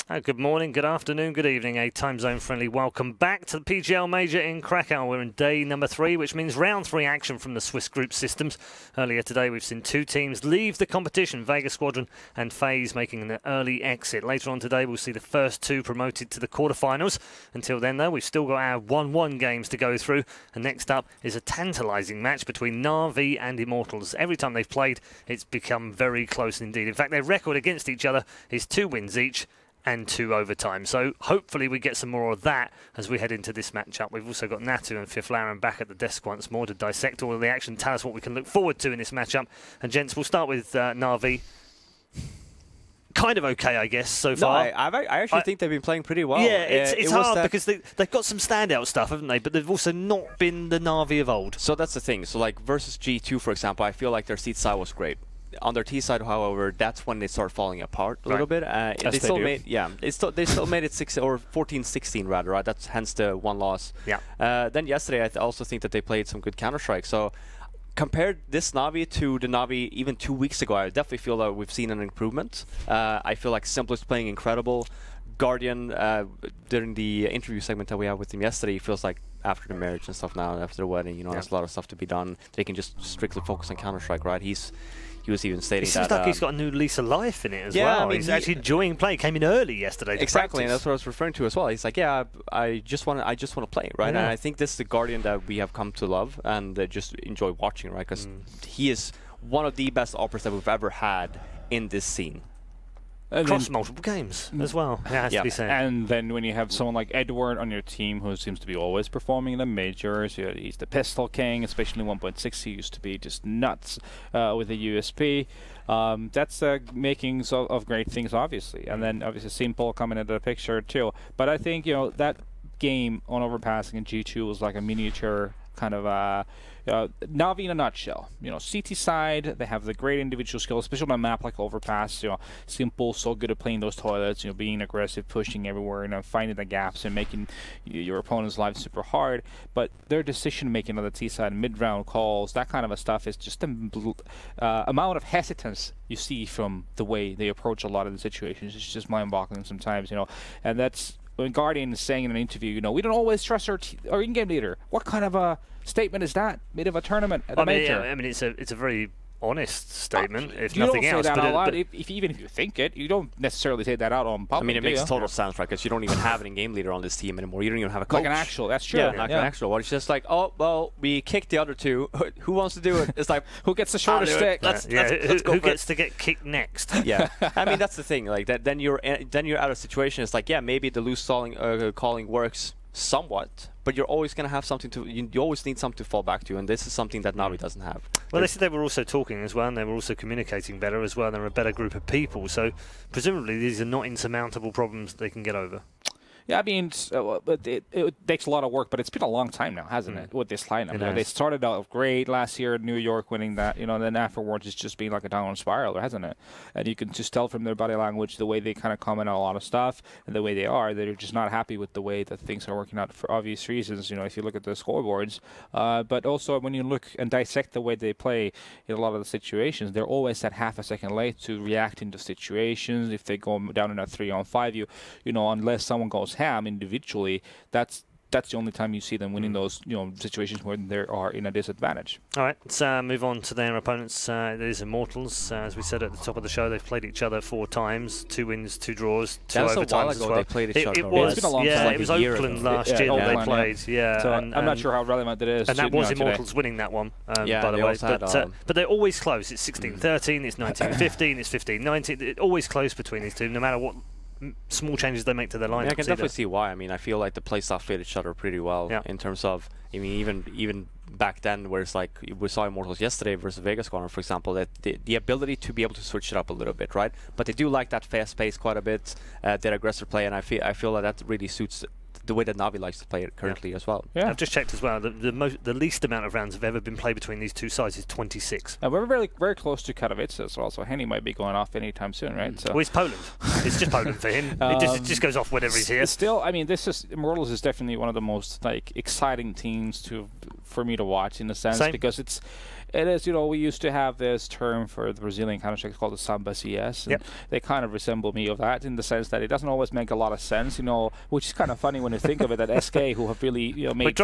Good morning, good afternoon, good evening, a time zone friendly welcome back to the PGL Major in Kraków. We're in day number 3, which means round 3 action from the Swiss group systems. Earlier today we've seen 2 teams leave the competition, Vega Squadron and FaZe making an early exit. Later on today we'll see the first 2 promoted to the quarterfinals. Until then though, we've still got our 1-1 games to go through, and next up is a tantalising match between NaVi and Immortals. Every time they've played it's become very close indeed. In fact, their record against each other is 2 wins each and 2 overtime. So hopefully we get some more of that as we head into this matchup. We've also got Natu and Fiflaren back at the desk once more to dissect all of the action, tell us what we can look forward to in this matchup. And gents, we'll start with NaVi. Kind of okay, I guess, so far. No, I actually think they've been playing pretty well. Yeah, it's hard because they've got some standout stuff, haven't they? But they've also not been the NaVi of old. So that's the thing. So like versus G2, for example, I feel like their seed side was great. On their T side, however, that's when they start falling apart a little bit. They still made it 14-16 rather, right? That's hence the 1 loss. Yeah. Then yesterday, I also think that they played some good Counter-Strike. So compared this NaVi to the NaVi even 2 weeks ago, I definitely feel that we've seen an improvement. I feel like Simple is playing incredible. Guardian, during the interview segment that we had with him yesterday, he feels like after the marriage and stuff now, after the wedding, you know, there's a lot of stuff to be done. They can just strictly focus on Counter-Strike, right? He was even stating that... It seems like he's got a new lease of life in it as well. I mean, he's actually enjoying play. Came in early yesterday to exactly, practice. and that's what I was referring to as well. He's like, yeah, I just want to play, right? Yeah. And I think this is the Guardian that we have come to love and just enjoy watching, right? Because he is one of the best operators that we've ever had in this scene. Across multiple games as well, it has to be said. And then when you have someone like Edward on your team who seems to be always performing in the majors, he's the pistol king, especially in 1.6. He used to be just nuts with the USP. That's makings of great things, obviously. And then obviously Simple coming into the picture too. But I think, you know, that game on Overpass in G2 was like a miniature kind of NaVi in a nutshell. You know, CT side, they have the great individual skills, especially on a map like Overpass. You know, Simple, so good at playing those toilets. You know, being aggressive, pushing everywhere, and finding the gaps and making your opponent's life super hard. But their decision making on the T side, mid-round calls, that kind of a stuff is just the amount of hesitance you see from the way they approach a lot of the situations. It's just mind-boggling sometimes. You know, and that's when Guardian is saying in an interview, you know, we don't always trust our in-game leader. What kind of a statement is that mid of a tournament at a major? I mean, it's a very honest statement, if you nothing don't else. Say that out loud. Even if you think it, you don't necessarily say that out on public. I mean, it makes total sense, right? Because you don't even have an in-game leader on this team anymore. You don't even have a coach. Like an actual, that's true. Yeah, like an actual one. It's just like, oh, well, we kicked the other 2. Who wants to do it? It's like, who gets the shorter stick? Let's go. Who gets to get kicked next? Yeah, I mean, that's the thing. Like that, then you're out of a situation. It's like, yeah, maybe the loose calling works somewhat, but you're always going to have something to. You always need something to fall back to, and this is something that NaVi doesn't have. Well, they said they were also talking as well, and they were also communicating better as well. They're a better group of people, so presumably these are not insurmountable problems they can get over. Yeah, I mean, it takes a lot of work, but it's been a long time now, hasn't it, with this lineup? You know, they started out great last year in New York, winning that, you know, and then afterwards it's just been like a downward spiral, hasn't it? And you can just tell from their body language, the way they kind of comment on a lot of stuff, and the way they are, they're just not happy with the way that things are working out for obvious reasons, you know, if you look at the scoreboards. But also when you look and dissect the way they play in a lot of the situations, they're always at half a second late to react into situations. If they go down in a 3-on-5, you know, unless someone goes ham individually, that's the only time you see them winning those, you know, situations where they are in a disadvantage. All right, let's move on to their opponents. It is Immortals. As we said at the top of the show, they've played each other 4 times, 2 wins, 2 draws, 2 overtimes as well. They played each other. It was, it's been a long time. It was Oakland last year that they played. Yeah, so I'm not sure how relevant it is. And that was Immortals winning that one, by the way. But they're always close. It's 16-13, it's 19-15, it's 15-19. It's always close between these two, no matter what small changes they make to their lineup. Yeah, I can definitely see why. I mean, I feel like the playstyle fit each other pretty well in terms of, I mean, even back then, where it's like we saw Immortals yesterday versus Vega Squadron, for example, that the ability to be able to switch it up a little bit, right? But they do like that fast pace quite a bit, their aggressive play, and I feel like that really suits the way that NaVi likes to play it currently as well. Yeah. I've just checked as well. The least amount of rounds have ever been played between these two sides is 26. We're very close to Katowice as well, so Henny might be going off anytime soon, right? So. Well, it's Poland. It's just Poland for him. It just goes off whenever he's here. Still, I mean, Immortals is definitely one of the most exciting teams to for me to watch in a sense because it is, we used to have this term for the Brazilian Counter-Strike called the Samba CS, and they kind of resemble me of that in the sense that it doesn't always make a lot of sense, which is kind of funny when you think of it, that SK, who have really, made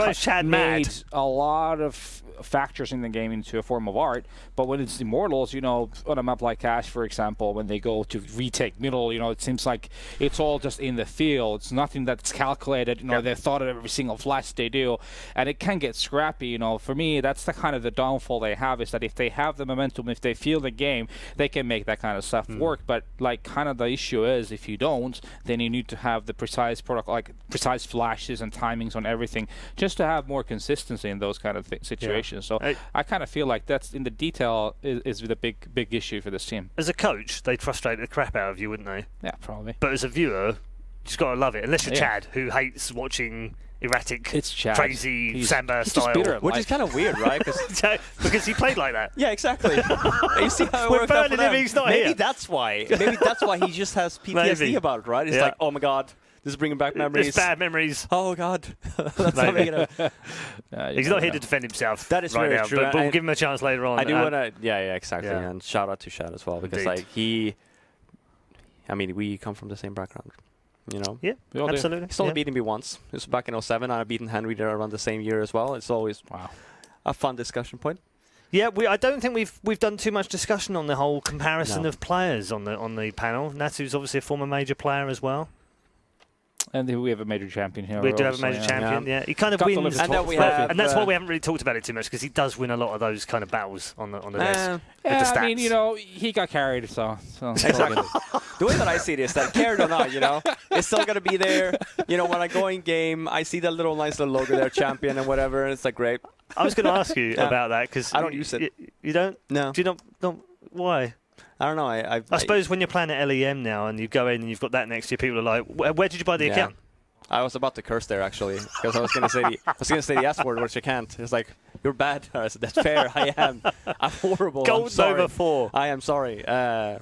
a lot of factors in the game into a form of art, but when it's Immortals, on a map like Ash, for example, when they go to retake middle, it seems like it's all just in the field. It's nothing that's calculated, they've thought of every single flash they do, and it can get scrappy, For me, that's the kind of the downfall they have, is that if they have the momentum, if they feel the game, they can make that kind of stuff work. But like, kind of the issue is, if you don't, then you need to have the precise protocol, like precise flashes and timings on everything, just to have more consistency in those kind of situations. So I kind of feel like that's in the detail is the big issue for this team. As a coach, they'd frustrate the crap out of you, wouldn't they? Yeah, probably. But as a viewer, you just got to love it. Unless you're Chad, who hates watching erratic, crazy Samba style. Which is kind of weird, right? Because he played like that. Yeah, exactly. You see how it worked out for them. Maybe that's why. Maybe that's why he just has PTSD about it, right? It's like, oh my god, this is bringing back memories. It's bad memories. Oh god. That's not making it. He's not here to defend himself. That is right very now, true. But we'll give him a chance later on. I do want to. Yeah, exactly. Yeah. And shout out to Shad as well, because we come from the same background. Yeah, absolutely. He's only beaten me once. It was back in 07. I've beaten Henry there around the same year as well. It's always a fun discussion point. Yeah, I don't think we've done too much discussion on the whole comparison of players on the panel. Natsu's obviously a former major player as well. And we have a major champion here. We do have a major champion, yeah. He kind of wins. And that's why we haven't really talked about it too much, because he does win a lot of those kind of battles on the desk. Yeah, the stats. I mean, he got carried, so. Exactly. The way that I see it is that, carried or not, it's still going to be there. When I go in game, I see that nice little logo there, champion and whatever, and it's like, great. I was going to ask you about that, because I don't use it. You don't? No. Do you not? Why? I don't know. I suppose when you're playing at LEM now and you go in and you've got that next to you, people are like, where did you buy the account? I was about to curse there, actually, because I was going to say the S word, which I can't. It's like, you're bad. I said, that's fair. I am. I'm horrible. Gold over 4. I am sorry. No,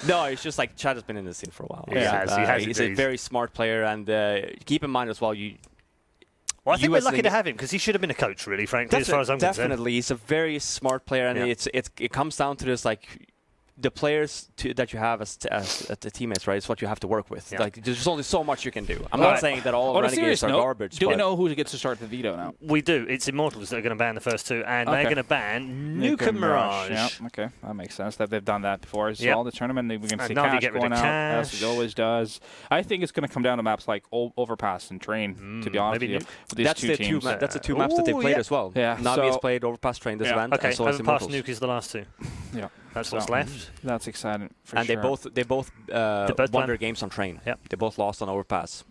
it's just like Chad has been in the scene for a while. He has. He's a very smart player, and keep in mind as well, I think we're lucky to have him, because he should have been a coach, really, frankly, as far as I'm concerned. Definitely. He's a very smart player, and it comes down to this, like, the players that you have as the teammates, right? It's what you have to work with. Yeah. Like, there's only so much you can do. I'm not saying that all Renegades are garbage. Do we know who gets to start the veto now? We do. It's Immortals that are going to ban the first 2, and they're going to ban Nuke and Mirage. Yeah, okay. That makes sense. That they've done that before as well. The tournament, we're going to see Cash going out, as it always does. I think it's going to come down to maps like Overpass and Train, to be honest with you. That's the two maps that they played as well. Yeah. NaVi has played Overpass, Train this event, and so has Overpass, Immortals. Nuke is the last 2. Yeah. That's what's left. That's exciting for sure. And they both won their games on Train. Yep. They both lost on Overpass.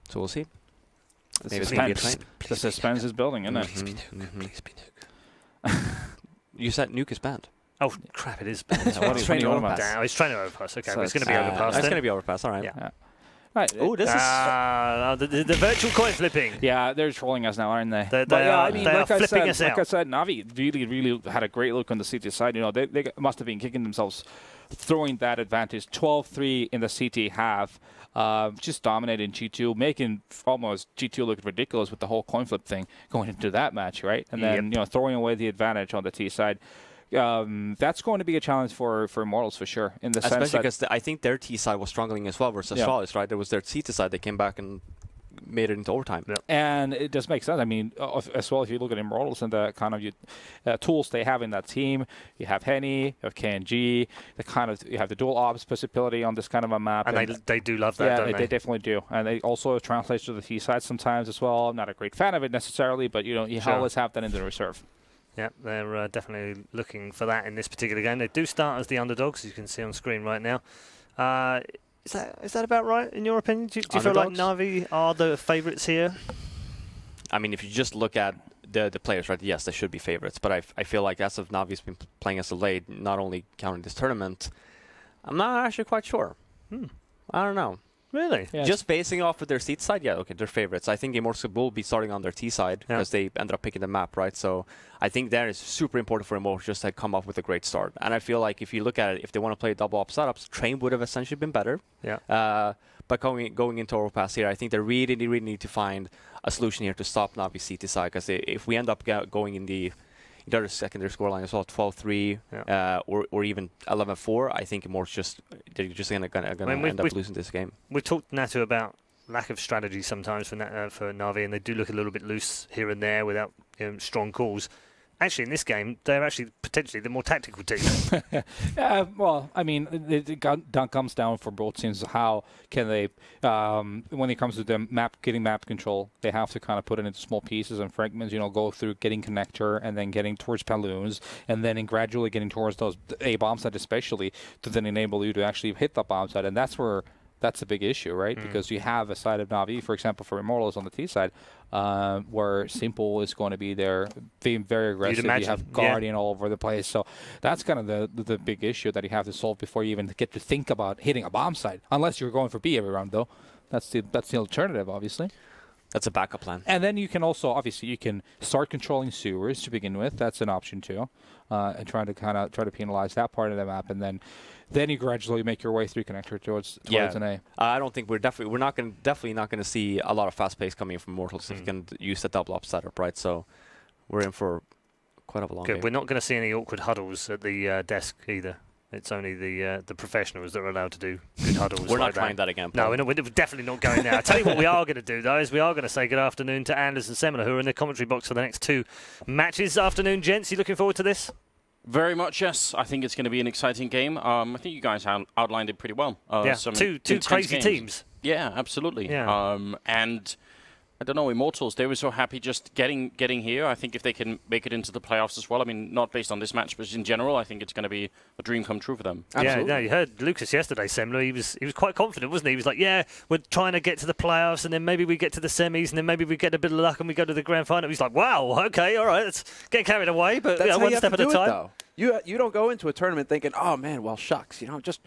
So we'll see. The suspense is building, isn't it? Please be Nuke. You said Nuke is banned. Oh, crap, it is banned. What is Training Overpass? It's Training Overpass. Okay, so it's going to be Overpass. It's going to be Overpass, all right. Yeah. Right. Oh, this is the virtual coin flipping. Yeah, they're trolling us now, aren't they? They are flipping us out. Like I said, NaVi really had a great look on the CT side. They must have been kicking themselves, throwing that advantage. 12-3 in the CT half, just dominating G2, making almost G2 look ridiculous with the whole coin flip thing going into that match, right? And then throwing away the advantage on the T side. That's going to be a challenge for Immortals for sure. In the especially sense because I think their T side was struggling as well versus Flawless, right? There was their CT side that came back and made it into overtime. Yeah. And it does make sense. I mean, as well, if you look at Immortals and the kind of tools they have in that team, you have Henny, you have KNG, you have the dual ops possibility on this kind of a map. And they do love that, don't they? They definitely do. And they also translate to the T side sometimes as well. I'm not a great fan of it necessarily, but you always have that in the reserve. Yeah, they're definitely looking for that in this particular game. They do start as the underdogs, as you can see on screen right now. Is that about right, in your opinion? Do you feel like NaVi are the favourites here? I mean, if you just look at the players, right, yes, they should be favourites. But I feel like as of NaVi's been playing as of late, not only counting this tournament, I'm not actually quite sure. I don't know. Really? Yeah. Just basing off of their seat side, yeah, okay, they're favorites. I think Immortals will be starting on their T side because they ended up picking the map, right? So I think that is super important for Immortals just to come up with a great start. And I feel like if you look at it, if they want to play double op setups, Train would have essentially been better. Yeah. But going into Overpass here, I think they really need to find a solution here to stop Navi CT side, because if we end up going in the other secondary scoreline as well, 12-3 or even 11-4, I think Immortals they're just gonna end up losing this game. We've talked, Natu, about lack of strategy sometimes for Navi, and they do look a little bit loose here and there without strong calls. Actually, in this game, they're actually potentially the more tactical team. Well, I mean, it comes down for both teams. How can they, when it comes to the getting map control, they have to kind of put it into small pieces and fragments. Go through getting connector and then getting towards balloons, and then gradually getting towards those A bomb site, especially to then enable you to actually hit the bomb site, and that's a big issue, right? Because you have a side of NaVi, for example, for Immortals on the T side, where Simple is going to be there, being very aggressive. You have Guardian all over the place. So that's kind of the big issue that you have to solve before you even get to think about hitting a bomb site. Unless you're going for B every round, though. That's the alternative, obviously. That's a backup plan. And then you can also, obviously, you can start controlling sewers to begin with. That's an option too, and try to penalize that part of the map, and then you gradually make your way through connector towards an A. I don't think we're definitely not going to see a lot of fast pace coming from Immortals if you can use the double up setup, right? So we're in for quite a long game. We're not going to see any awkward huddles at the desk either. It's only the professionals that are allowed to do good huddles. We're not trying that again, Paul. No, we're definitely not going there. I'll tell you what we are going to do, though, is we are going to say good afternoon to Anders and Semina, who are in the commentary box for the next 2 matches. Afternoon, gents. You looking forward to this? Very much, yes. I think it's going to be an exciting game. I think you guys outlined it pretty well. Two crazy teams. Yeah, absolutely. Yeah. And I don't know, Immortals, they were so happy just getting here. I think if they can make it into the playoffs as well, I mean, not based on this match, but in general, I think it's going to be a dream come true for them. Absolutely. Yeah, you heard Lucas yesterday, Semler. He was quite confident, wasn't he? He was like, yeah, we're trying to get to the playoffs, and then maybe we get to the semis, and then maybe we get a bit of luck and we go to the grand final. He's like, wow, okay, all right, let's get carried away, but one step at a time. You don't go into a tournament thinking, oh, man, well, shucks, just...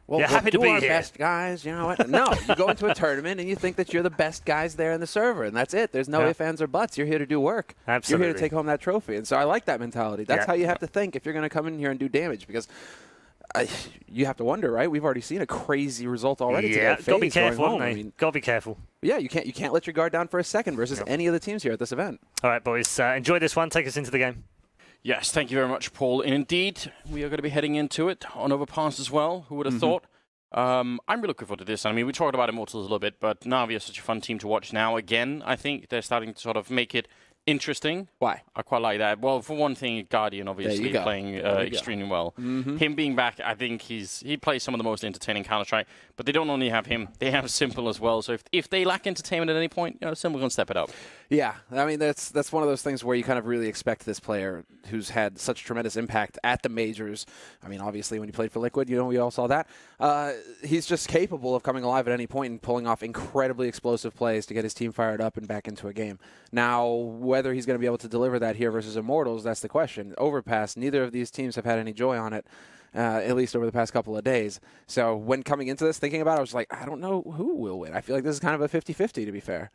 Well, you're happy to be our here. Best guys, what? No, you go into a tournament and you think that you're the best guys there in the server, and that's it. There's no ifs, ands, or buts. You're here to do work. Absolutely. You're here to take home that trophy. And so I like that mentality. That's how you have to think if you're going to come in here and do damage, because you have to wonder, right? We've already seen a crazy result already. Yeah, got to be careful, got to be careful. Yeah, you can't let your guard down for a second versus any of the teams here at this event. All right, boys, enjoy this one. Take us into the game. Yes, thank you very much, Paul. And indeed, we are going to be heading into it on Overpass as well. Who would have thought? I'm really looking forward to this. I mean, we talked about Immortals a little bit, but NaVi is such a fun team to watch now. Again, I think they're starting to sort of make it interesting. Why? I quite like that. Well, for one thing, Guardian obviously playing extremely well. Him being back, I think he plays some of the most entertaining Counter-Strike, but they don't only have him, they have Simple as well. So if they lack entertainment at any point, Simple can step it up. Yeah, I mean, that's one of those things where you kind of really expect this player who's had such tremendous impact at the majors. I mean, obviously, when he played for Liquid, we all saw that. He's just capable of coming alive at any point and pulling off incredibly explosive plays to get his team fired up and back into a game. Now, whether he's going to be able to deliver that here versus Immortals, that's the question. Overpass, neither of these teams have had any joy on it, at least over the past couple of days. So when coming into this, thinking about it, I was like, I don't know who will win. I feel like this is kind of a 50-50, to be fair.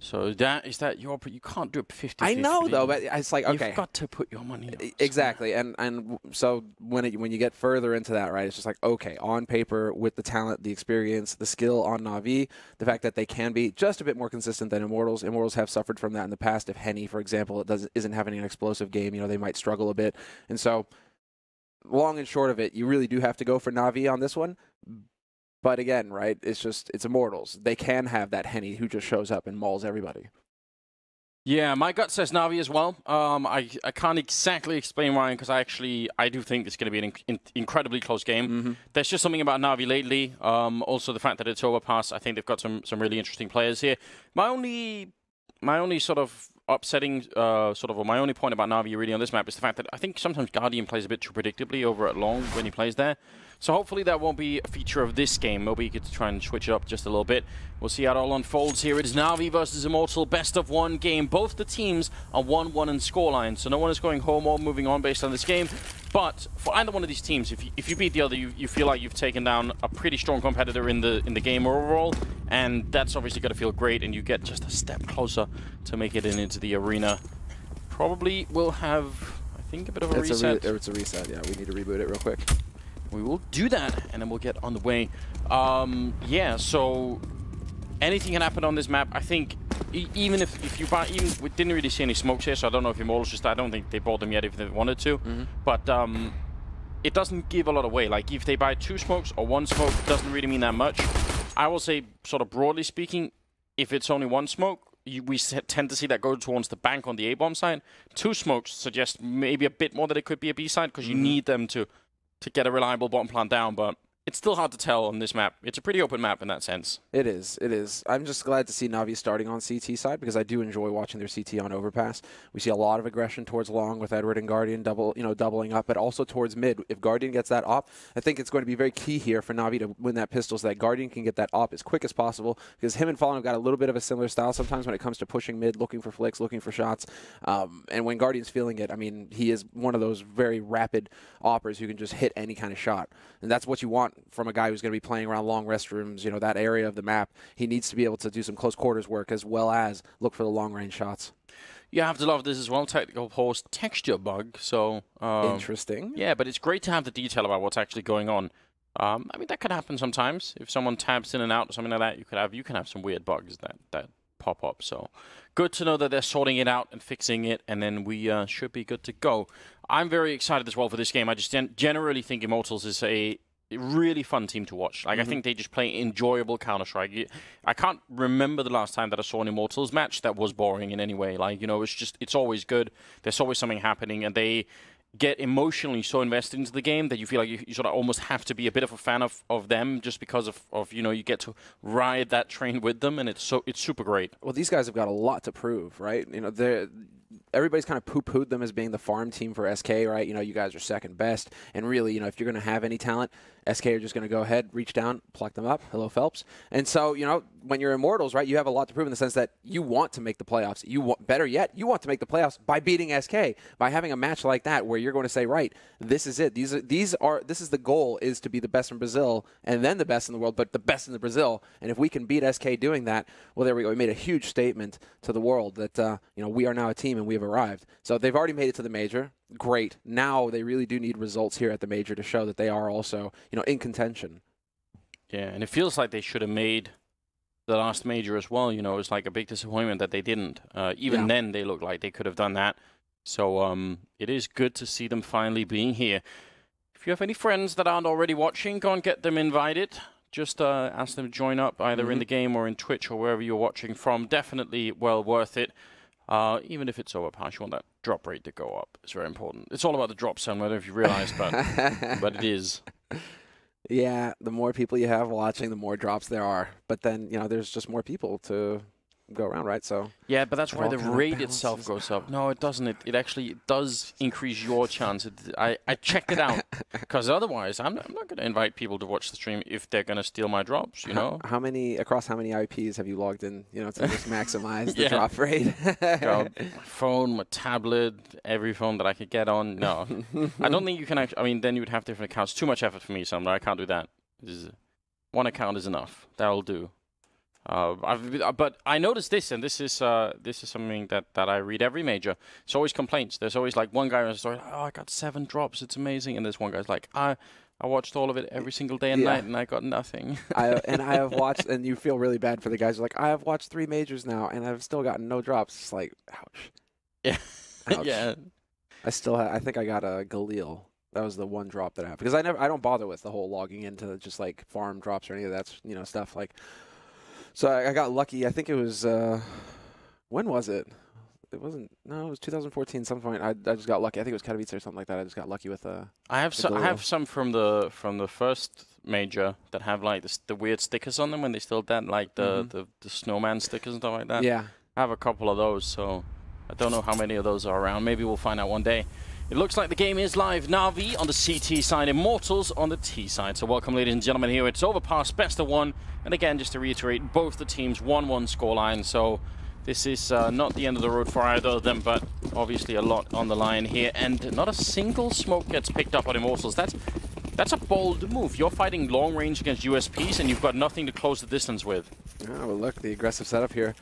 So you can't do a 50-50. I know, though, but it's like, okay. You've got to put your money up. Exactly. And so when you get further into that, right, it's just like, okay, on paper, with the talent, the experience, the skill on NaVi, the fact that they can be just a bit more consistent than Immortals. Immortals have suffered from that in the past. If Henny, for example, isn't having an explosive game, they might struggle a bit. And so, long and short of it, you really do have to go for NaVi on this one. But again, right, it's Immortals. They can have that Henny who just shows up and mauls everybody. Yeah, my gut says NaVi as well. I can't exactly explain why, because I do think it's going to be an incredibly close game. There's just something about NaVi lately. Also, the fact that it's Overpass. I think they've got some really interesting players here. My only sort of upsetting, or my only point about NaVi really on this map is the fact that I think sometimes Guardian plays a bit too predictably over at long when he plays there. So hopefully that won't be a feature of this game. Maybe you could try and switch it up just a little bit. We'll see how it all unfolds here. It is NaVi versus Immortal, best of one game. Both the teams are 1-1 in scoreline, so no one is going home or moving on based on this game. But for either one of these teams, if you beat the other, you feel like you've taken down a pretty strong competitor in the game overall, and that's obviously going to feel great, and you get just a step closer to make it into the arena. Probably will have, I think, a bit of a reset. It's a reset, yeah. We need to reboot it real quick. We will do that, and then we'll get on the way. Yeah, so anything can happen on this map. I think even if you buy, we didn't really see any smokes here, so I don't know if Immortals just, I don't think they bought them yet if they wanted to. But it doesn't give a lot away. Like if they buy 2 smokes or 1 smoke, doesn't really mean that much. I will say, sort of broadly speaking, if it's only 1 smoke, we tend to see that go towards the bank on the A-bomb side. 2 smokes suggest maybe a bit more that it could be a B side because you need them to get a reliable bottom plant down, but it's still hard to tell on this map. It's a pretty open map in that sense. It is. It is. I'm just glad to see NaVi starting on CT side because I do enjoy watching their CT on Overpass. We see a lot of aggression towards long with Edward and Guardian doubling up, but also towards mid. If Guardian gets that op, I think it's going to be very key here for NaVi to win that pistol so that Guardian can get that op as quick as possible because him and Fallen have got a little bit of a similar style sometimes when it comes to pushing mid, looking for flicks, looking for shots. And when Guardian's feeling it, I mean, he is one of those very rapid oppers who can just hit any kind of shot. And that's what you want from a guy who's going to be playing around long restrooms, you know, that area of the map. He needs to be able to do some close quarters work as well as look for the long range shots. You have to love this as well, technical pause texture bug. So interesting. Yeah, but it's great to have the detail about what's actually going on. I mean, that could happen sometimes. If someone tabs in and out or something like that, you can have some weird bugs that pop up. So good to know that they're sorting it out and fixing it, and then we should be good to go. I'm very excited as well for this game. I just generally think Immortals is a really fun team to watch. Like I think they just play enjoyable Counter-Strike. I can't remember the last time that I saw an Immortals match that was boring in any way. Like, you know, it's always good. There's always something happening, and they get emotionally so invested into the game that you feel like you sort of almost have to be a bit of a fan of them just because of you know, you get to ride that train with them, and it's super great. Well, these guys have got a lot to prove, right? You know, everybody's kind of poo-pooed them as being the farm team for SK, right? You know, you guys are second best. And really, you know, if you're going to have any talent, SK are just going to go ahead, reach down, pluck them up. Hello, Phelps. And so, you know, when you're Immortals, right, you have a lot to prove in the sense that you want to make the playoffs. Better yet, you want to make the playoffs by beating SK, by having a match like that where you're going to say, right, this is it. This is the goal, is to be the best in Brazil and then the best in the world, but the best in the Brazil. And if we can beat SK doing that, well, there we go. We made a huge statement to the world that, you know, we are now a team and we have arrived. So they've already made it to the major. Great. Now they really do need results here at the major to show that they are also, you know, in contention. Yeah, and it feels like they should have made the last major as well. You know, it was like a big disappointment that they didn't. Even then, they looked like they could have done that. So it is good to see them finally being here. If you have any friends that aren't already watching, go and get them invited. Just ask them to join up either in the game or in Twitch or wherever you're watching from. Definitely well worth it. Even if it's Overpass, you want that drop rate to go up. It's very important. It's all about the drop zone, whether if you realize, but it is. Yeah, the more people you have watching, the more drops there are. But then, you know, there's just more people to go around, right? So yeah, but that's why the rate itself goes up. No, it doesn't. It actually does increase your chance. I checked it out because otherwise I'm not going to invite people to watch the stream if they're going to steal my drops. You know, how many IPs have you logged in? You know, to just maximize the drop rate. My phone, my tablet, every phone that I could get on. No, I don't think you can actually. I mean, then you would have different accounts. Too much effort for me, Sumner. I can't do that. One account is enough. That'll do. But I noticed this, and this is something that I read every major. It's always complaints. There's always like one guy who's like, "Oh, I got 7 drops. It's amazing." And there's one guy's like, "I watched all of it every single day and night, and I got nothing." I have watched, and you feel really bad for the guys who are like, "I have watched 3 majors now, and I've still gotten no drops." It's like, ouch. Yeah. Ouch. Yeah. I think I got a Galil. That was the one drop that I have because I don't bother with the whole logging into just like farm drops or any of that, you know, stuff like. So I got lucky. I think it was, when was it? It wasn't, no, it was 2014 some point. I just got lucky. I think it was Katowice or something like that. I just got lucky with I have some from the first major that have like the weird stickers on them when they still had like the snowman stickers and stuff like that. Yeah. I have a couple of those, so I don't know how many of those are around. Maybe we'll find out one day. It looks like the game is live. NaVi on the CT side, Immortals on the T side. So welcome, ladies and gentlemen, here. It's Overpass, best of one. And again, just to reiterate, both the teams 1-1 scoreline. So this is not the end of the road for either of them, but obviously a lot on the line here. And not a single smoke gets picked up on Immortals. That's a bold move. You're fighting long range against USPs, and you've got nothing to close the distance with. Oh, well, look, the aggressive setup here.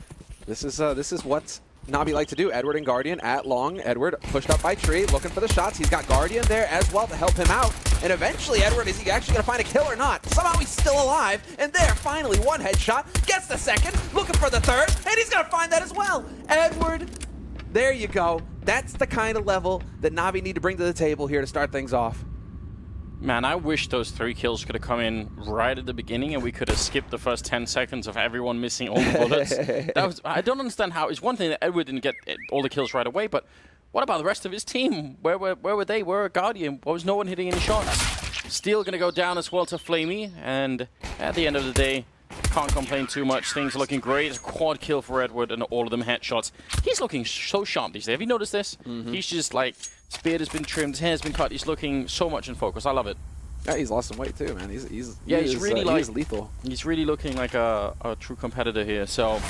This is what NaVi like to do. Edward and Guardian at long. Edward pushed up by Tree, looking for the shots. He's got Guardian there as well to help him out. And eventually, Edward, is he actually going to find a kill or not? Somehow he's still alive. And there, finally, one headshot. Gets the second, looking for the third, and he's going to find that as well. Edward, there you go. That's the kind of level that NaVi need to bring to the table here to start things off. Man, I wish those 3 kills could have come in right at the beginning and we could have skipped the first 10 seconds of everyone missing all the bullets. I don't understand how. It's one thing that Edward didn't get all the kills right away, but what about the rest of his team? Where were they? Where were Guardian? Why was no one hitting any shots? Steel going to go down as well to Flamey, and at the end of the day, can't complain too much. Things are looking great. A quad kill for Edward and all of them headshots. He's looking so sharp these days. Have you noticed this? He's just like, his beard has been trimmed, his hair's been cut. He's looking so much in focus. I love it. Yeah, he's lost some weight too, man. He's lethal. He's really looking like a true competitor here. So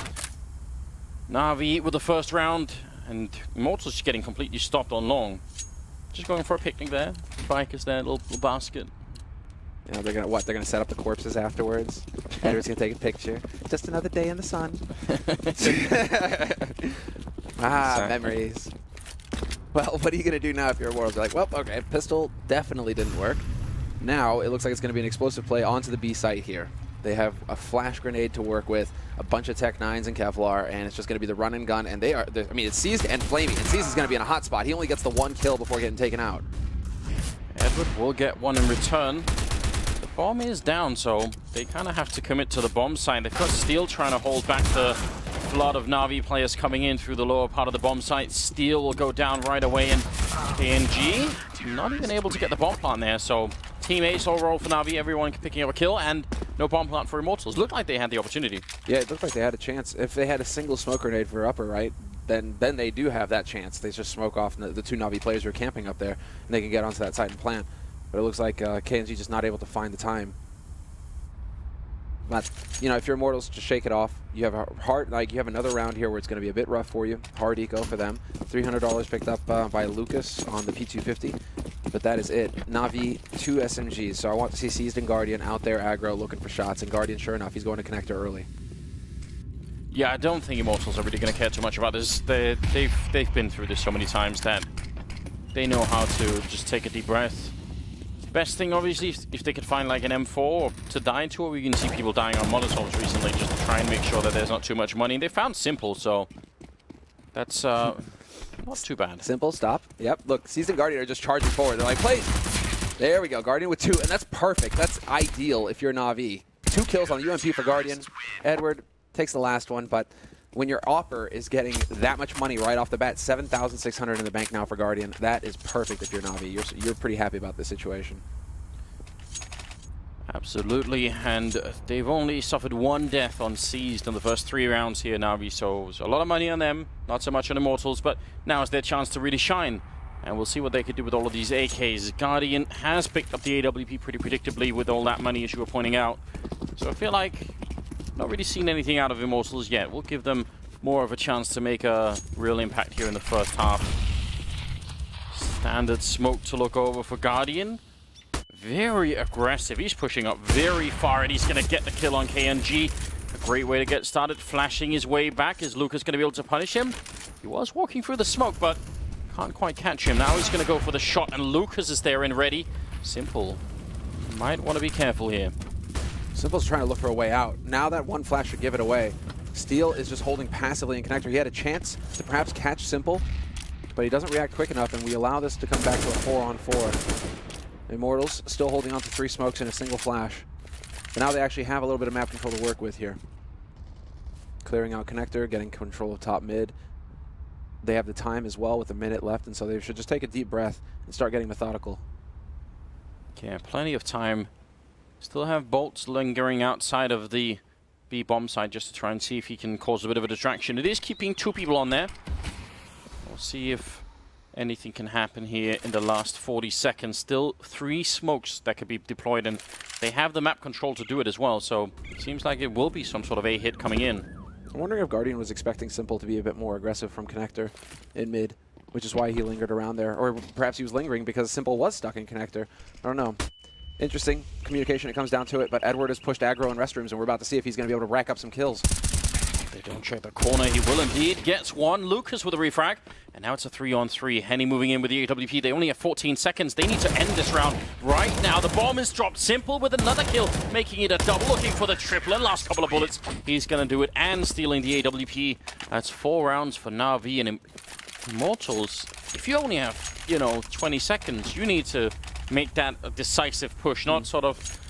NaVi with the first round, and Immortals just getting completely stopped on long. Just going for a picnic there. Bikers there, little basket. Yeah, they're gonna set up the corpses afterwards. Edward's gonna take a picture. Just another day in the sun. Memories. Well, what are you gonna do now if you're Immortals? You're like, well, okay, pistol definitely didn't work. Now it looks like it's gonna be an explosive play onto the B site here. They have a flash grenade to work with, a bunch of Tech 9s and Kevlar, and it's just gonna be the run and gun. And I mean, it's Seized and Flamey, and Seized is gonna be in a hot spot. He only gets the 1 kill before getting taken out. Edward will get one in return. The bomb is down, so they kind of have to commit to the bomb site. They've got Steel trying to hold back the flood of NaVi players coming in through the lower part of the bomb site. Steel will go down right away, and KNG not even able to get the bomb plant there. So team ace overall for NaVi, everyone picking up a kill, and no bomb plant for Immortals. Looked like they had the opportunity. Yeah, it looked like they had a chance. If they had a single smoke grenade for upper right, then they do have that chance. They just smoke off the 2 NaVi players who are camping up there, and they can get onto that site and plant. But it looks like KNG just not able to find the time. But, you know, if you're Immortals, just shake it off. You have a hard, like, you have another round here where it's going to be a bit rough for you. Hard eco for them. $300 picked up by Lucas on the P250. But that is it. NaVi, 2 SMGs. So I want to see Seized and Guardian out there aggro looking for shots. And Guardian, sure enough, he's going to connector early. Yeah, I don't think Immortals are really going to care too much about this. They've been through this so many times that they know how to just take a deep breath. Best thing, obviously, if they could find like an M4 to die into, or we can see people dying on Molotovs recently, just to try and make sure that there's not too much money. They found Simple, so that's not too bad. Simple, stop. Yep, look, Seized and Guardian are just charging forward. They're like, please. There we go, Guardian with 2, and that's perfect. That's ideal if you're NaVi. 2 kills on UMP for Guardian. Edward takes the last one, but when your offer is getting that much money right off the bat, 7,600 in the bank now for Guardian, that is perfect if you're NaVi. You're pretty happy about this situation. Absolutely, and they've only suffered 1 death on Seized in the first 3 rounds here, NaVi, so a lot of money on them, not so much on Immortals, but now is their chance to really shine. And we'll see what they could do with all of these AKs. Guardian has picked up the AWP pretty predictably with all that money, as you were pointing out. So I feel like not really seen anything out of Immortals yet. We'll give them more of a chance to make a real impact here in the first half. Standard smoke to look over for Guardian. Very aggressive. He's pushing up very far, and he's going to get the kill on KNG. A great way to get started, flashing his way back. Is Lucas going to be able to punish him? He was walking through the smoke, but can't quite catch him. Now he's going to go for the shot, and Lucas is there and ready. Simple might want to be careful here. Simple's trying to look for a way out. Now that 1 flash should give it away. Steel is just holding passively in connector. He had a chance to perhaps catch Simple, but he doesn't react quick enough, and we allow this to come back to a 4-on-4. Immortals still holding on to 3 smokes and a single flash. But now they actually have a little bit of map control to work with here. Clearing out connector, getting control of top mid. They have the time as well with a minute left, and so they should just take a deep breath and start getting methodical. Yeah, plenty of time. Still have bolts lingering outside of the B bomb side just to try and see if he can cause a bit of a distraction. It is keeping 2 people on there. We'll see if anything can happen here in the last 40 seconds. Still 3 smokes that could be deployed, and they have the map control to do it as well, so it seems like it will be some sort of A hit coming in. I'm wondering if Guardian was expecting Simple to be a bit more aggressive from Connector in mid, which is why he lingered around there. Or perhaps he was lingering because Simple was stuck in Connector. I don't know. Interesting communication, it comes down to it, but Edward has pushed aggro in restrooms, and we're about to see if he's going to be able to rack up some kills. They don't check the corner. He will indeed. Gets one. Lucas with a refrag. And now it's a 3-on-3. Henny moving in with the AWP. They only have 14 seconds. They need to end this round right now. The bomb is dropped. Simple with another kill, making it a double. Looking for the triple. And last couple of bullets. He's going to do it and stealing the AWP. That's 4 rounds for NaVi and Immortals. If you only have, 20 seconds, you need to make that a decisive push, not sort of,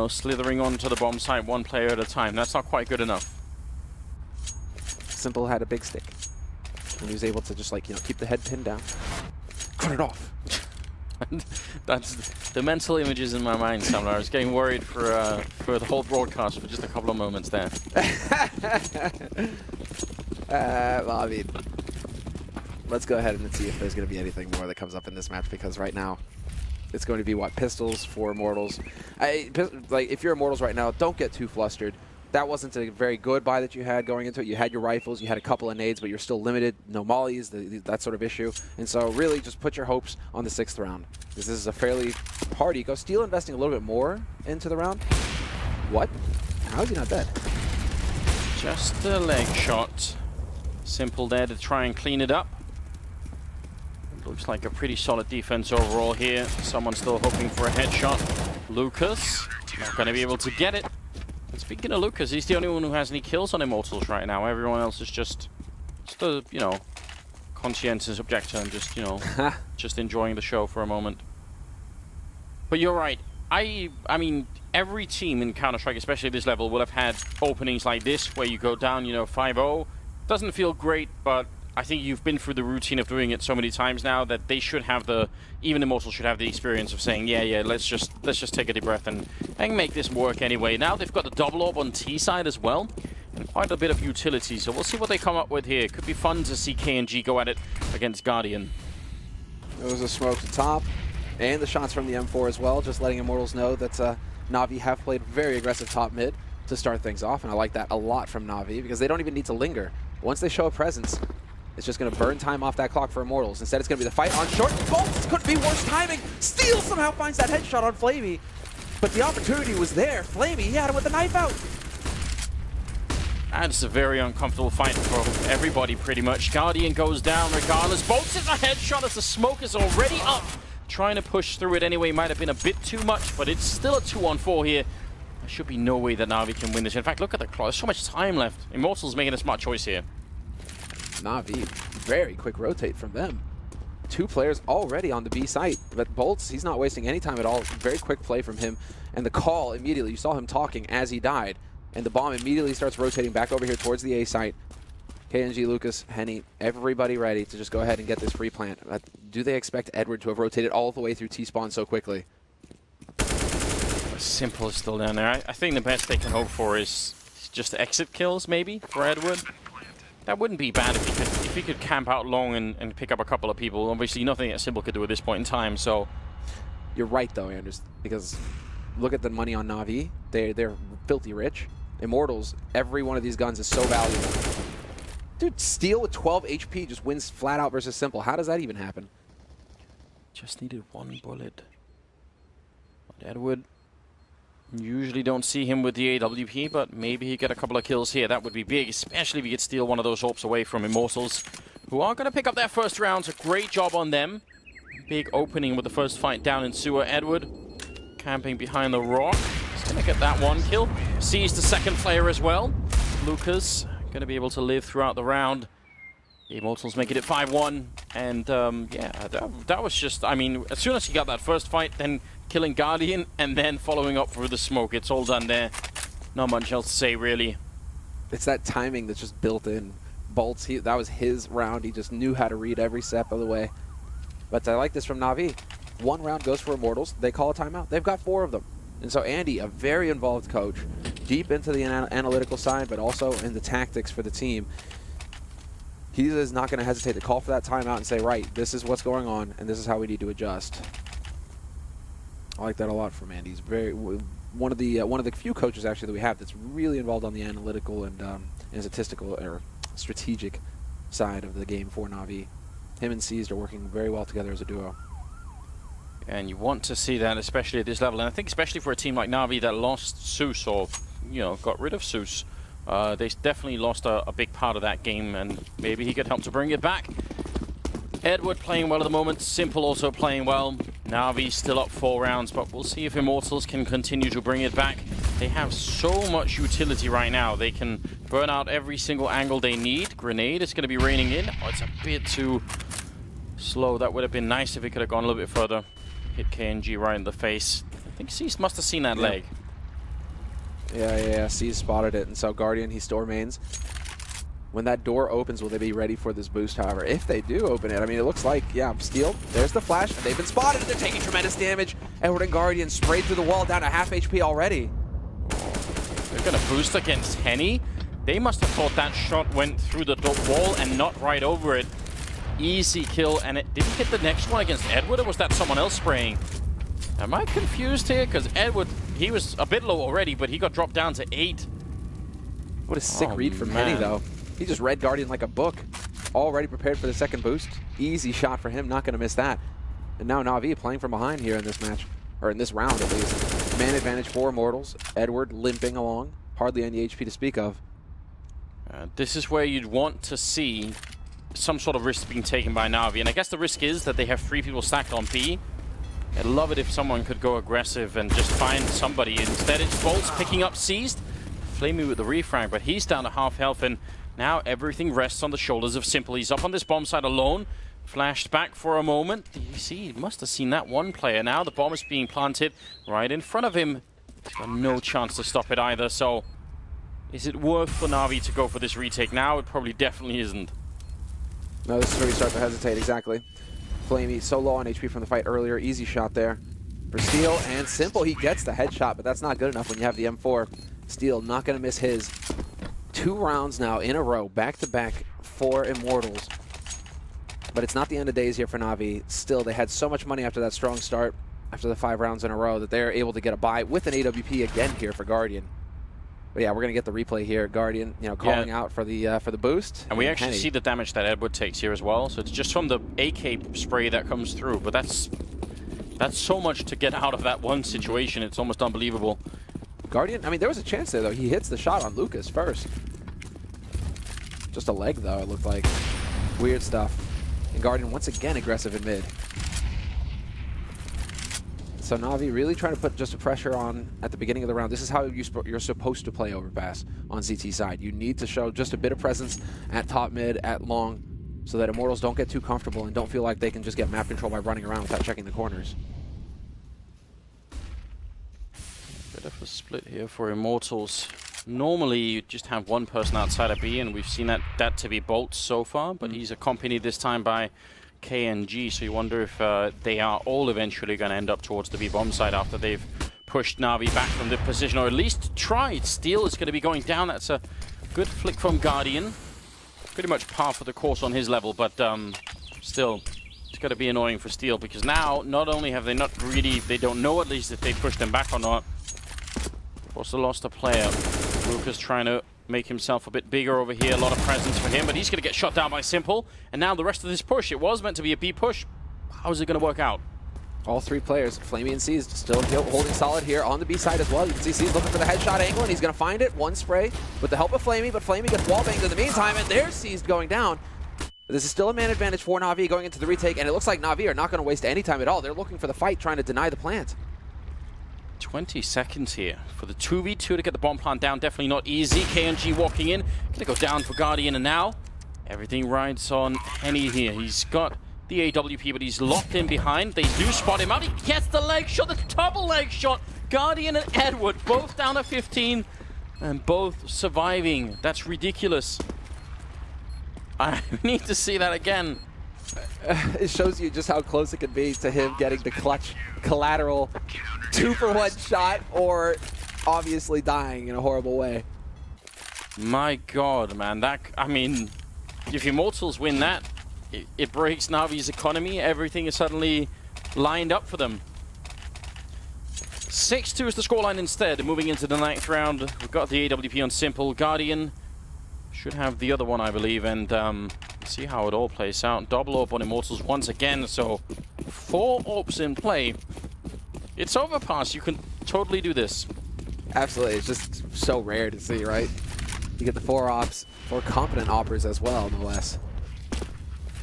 slithering onto the bomb site one player at a time. That's not quite good enough. Simple had a big stick, and he was able to just keep the head pinned down, cut it off. That's the mental images in my mind, Samler. I was getting worried for the whole broadcast for just a couple of moments there. Well, I mean, let's go ahead and see if there's going to be anything more that comes up in this match, because right now it's going to be pistols for Immortals. If you're Immortals right now, don't get too flustered. That wasn't a very good buy that you had going into it. You had your rifles, you had a couple of nades, but you're still limited. No mollies, that sort of issue. And so really just put your hopes on the 6th round, because this is a fairly hard eco. Steel investing a little bit more into the round. What? How is he not dead? Just a leg shot. Simple there to try and clean it up. Looks like a pretty solid defense overall here. Someone still hoping for a headshot. Lucas, not going to be able to get it. And speaking of Lucas, he's the only one who has any kills on Immortals right now. Everyone else is just a, conscientious objector and just, just enjoying the show for a moment. But you're right. I mean, every team in Counter-Strike, especially this level, will have had openings like this where you go down, 5-0. Doesn't feel great, but I think you've been through the routine of doing it so many times now that they should have even Immortals should have the experience of saying, yeah, let's just take a deep breath and make this work anyway. Now they've got the double orb on T side as well, and quite a bit of utility, so we'll see what they come up with here. Could be fun to see KNG go at it against Guardian. There was a smoke to top, and the shots from the M4 as well, just letting Immortals know that NaVi have played very aggressive top mid to start things off, and I like that a lot from NaVi, because they don't even need to linger. Once they show a presence, it's just going to burn time off that clock for Immortals. Instead, it's going to be the fight on short. Bolts couldn't be worse timing. Steel somehow finds that headshot on Flamey. But the opportunity was there. Flamey, he had him with the knife out. And it's a very uncomfortable fight for everybody, pretty much. Guardian goes down regardless. Bolts is a headshot as the smoke is already up. Trying to push through it anyway. Might have been a bit too much, but it's still a 2-on-4 here. There should be no way that NaVi can win this. In fact, look at the clock. There's so much time left. Immortals making a smart choice here. NaVi, very quick rotate from them. 2 players already on the B site, but Bolts, he's not wasting any time at all. Very quick play from him, and the call immediately, you saw him talking as he died, and the bomb immediately starts rotating back over here towards the A site. KNG, Lucas, Henny, everybody ready to just go ahead and get this free plant. Do they expect Edward to have rotated all the way through T-spawn so quickly? Simple is still down there. I think the best they can hope for is just exit kills, maybe, for Edward. That wouldn't be bad if he could camp out long and pick up a couple of people. Obviously, nothing that Simple could do at this point in time, so... You're right, though, Anders, because look at the money on NaVi. They're filthy rich. Immortals, every one of these guns is so valuable. Dude, Steel with 12 HP just wins flat out versus Simple. How does that even happen? Just needed 1 bullet. But Edward... Usually don't see him with the AWP, but maybe he get a couple of kills here. That would be big, especially if he could steal one of those orbs away from Immortals, who are going to pick up their first rounds. A great job on them. Big opening with the first fight down in sewer. Edward camping behind the rock. He's going to get that 1 kill. Sees the second player as well. Lucas going to be able to live throughout the round. The Immortals making it 5-1. And yeah, that was just, I mean, as soon as he got that first fight, then killing Guardian, and then following up through the smoke. It's all done there. Not much else to say, really. It's that timing that's just built in. Bolts, that was his round. He just knew how to read every step of the way. But I like this from NaVi. 1 round goes for Immortals. They call a timeout. They've got 4 of them. And so Andy, a very involved coach, deep into the analytical side, but also in the tactics for the team. he is not going to hesitate to call for that timeout and say, right, this is what's going on, and this is how we need to adjust. I like that a lot from Andy. He's one of the few coaches actually that we have that's really involved on the analytical and statistical or strategic side of the game for NaVi. Him and Seized are working very well together as a duo. And you want to see that, especially at this level. And I think especially for a team like NaVi that lost Zeus, or, you know, got rid of Zeus, they definitely lost a big part of that game, and maybe he could help to bring it back. Edward playing well at the moment, Simple also playing well. NaVi still up 4 rounds, but we'll see if Immortals can continue to bring it back. They have so much utility right now. They can burn out every single angle they need. Grenade is going to be raining in. Oh, it's a bit too slow. That would have been nice if it could have gone a little bit further. Hit KNG right in the face. I think Cease must have seen that leg. Yeah, Cease spotted it, and so Guardian, he still remains. When that door opens, will they be ready for this boost, however? If they do open it, I mean, it looks like, yeah, Steel, there's the flash, and they've been spotted, and they're taking tremendous damage. Edward and Guardian sprayed through the wall down to half HP already. They're going to boost against Henny. They must have thought that shot went through the wall and not right over it. Easy kill, and did he hit the next one against Edward, or was that someone else spraying? Am I confused here? Because Edward, he was a bit low already, but he got dropped down to 8. What a sick read from Henny, though. He just read Guardian like a book. Already prepared for the second boost. Easy shot for him, not going to miss that. And now NaVi playing from behind here in this match, or in this round at least. Man advantage for Immortals. Edward limping along. Hardly any HP to speak of. This is where you'd want to see some sort of risk being taken by NaVi. And I guess the risk is that they have 3 people stacked on B. I'd love it if someone could go aggressive and just find somebody. Instead, it's Bolts picking up Seized. Flamey with the refrag, but he's down to half health, and now everything rests on the shoulders of Simple. He's up on this bomb site alone. Flashed back for a moment. You see, he must have seen that one player. Now the bomb is being planted right in front of him. He's got no chance to stop it either, so is it worth for NaVi to go for this retake now? It probably definitely isn't. No, this is where we start to hesitate, exactly. Flamey so low on HP from the fight earlier. Easy shot there for Steel, and Simple, he gets the headshot, but that's not good enough when you have the M4. Steel not going to miss his. 2 rounds now in a row, back-to-back for Immortals. But it's not the end of days here for NaVi. Still, they had so much money after that strong start, after the 5 rounds in a row, that they're able to get a bye with an AWP again here for Guardian. But yeah, we're going to get the replay here. Guardian, you know, calling out for the boost. And we actually see the damage that Edward takes here as well. So it's just from the AK spray that comes through. But that's so much to get out of that one situation. It's almost unbelievable. Guardian, I mean, there was a chance there, though. He hits the shot on Lucas first. Just a leg, though, it looked like. Weird stuff. And Guardian, once again, aggressive in mid. So NaVi really trying to put just a pressure on at the beginning of the round. This is how you're supposed to play Overpass on CT side. You need to show just a bit of presence at top mid, at long, so that Immortals don't get too comfortable and don't feel like they can just get map control by running around without checking the corners. Bit of a split here for Immortals. Normally, you just have one person outside of B, and we've seen that to be Bolts so far, but he's accompanied this time by KNG, so you wonder if they are all eventually going to end up towards the B bomb side after they've pushed NaVi back from the position, or at least tried. Steel is going to be going down. That's a good flick from Guardian. Pretty much par for the course on his level, but still, it's going to be annoying for Steel, because now, not only have they not really, they don't know at least if they pushed them back or not. Also lost a player. Lucas trying to make himself a bit bigger over here. A lot of presence for him, but he's going to get shot down by Simple. And now the rest of this push, it was meant to be a B push. How is it going to work out? All 3 players, Flamey and Seized, still holding solid here on the B side as well. You can see Seized looking for the headshot angle, and he's going to find it. 1 spray with the help of Flamey, but Flamey gets wallbanged in the meantime, and there's Seized going down. But this is still a man advantage for NaVi going into the retake, and it looks like NaVi are not going to waste any time at all. They're looking for the fight, trying to deny the plant. 20 seconds here for the 2v2 to get the bomb plant down. Definitely not easy. KNG walking in. Gonna go down for Guardian, and now everything rides on Henny here. He's got the AWP, but he's locked in behind. They do spot him out. He gets the leg shot, the double leg shot. Guardian and Edward both down to 15 and both surviving. That's ridiculous. I need to see that again. It shows you just how close it could be to him getting the clutch collateral 2-for-1 shot, or obviously dying in a horrible way. My God, man, I mean, if Immortals win that, it breaks Navi's economy. Everything is suddenly lined up for them. 6-2 is the scoreline instead. Moving into the 9th round, we've got the AWP on Simple. Guardian should have the other one, I believe, and see how it all plays out. Double AWP on Immortals once again, so 4 AWPs in play. It's Overpass. You can totally do this. Absolutely. It's just so rare to see, right? You get the 4 AWPs, 4 competent AWPers as well, no less.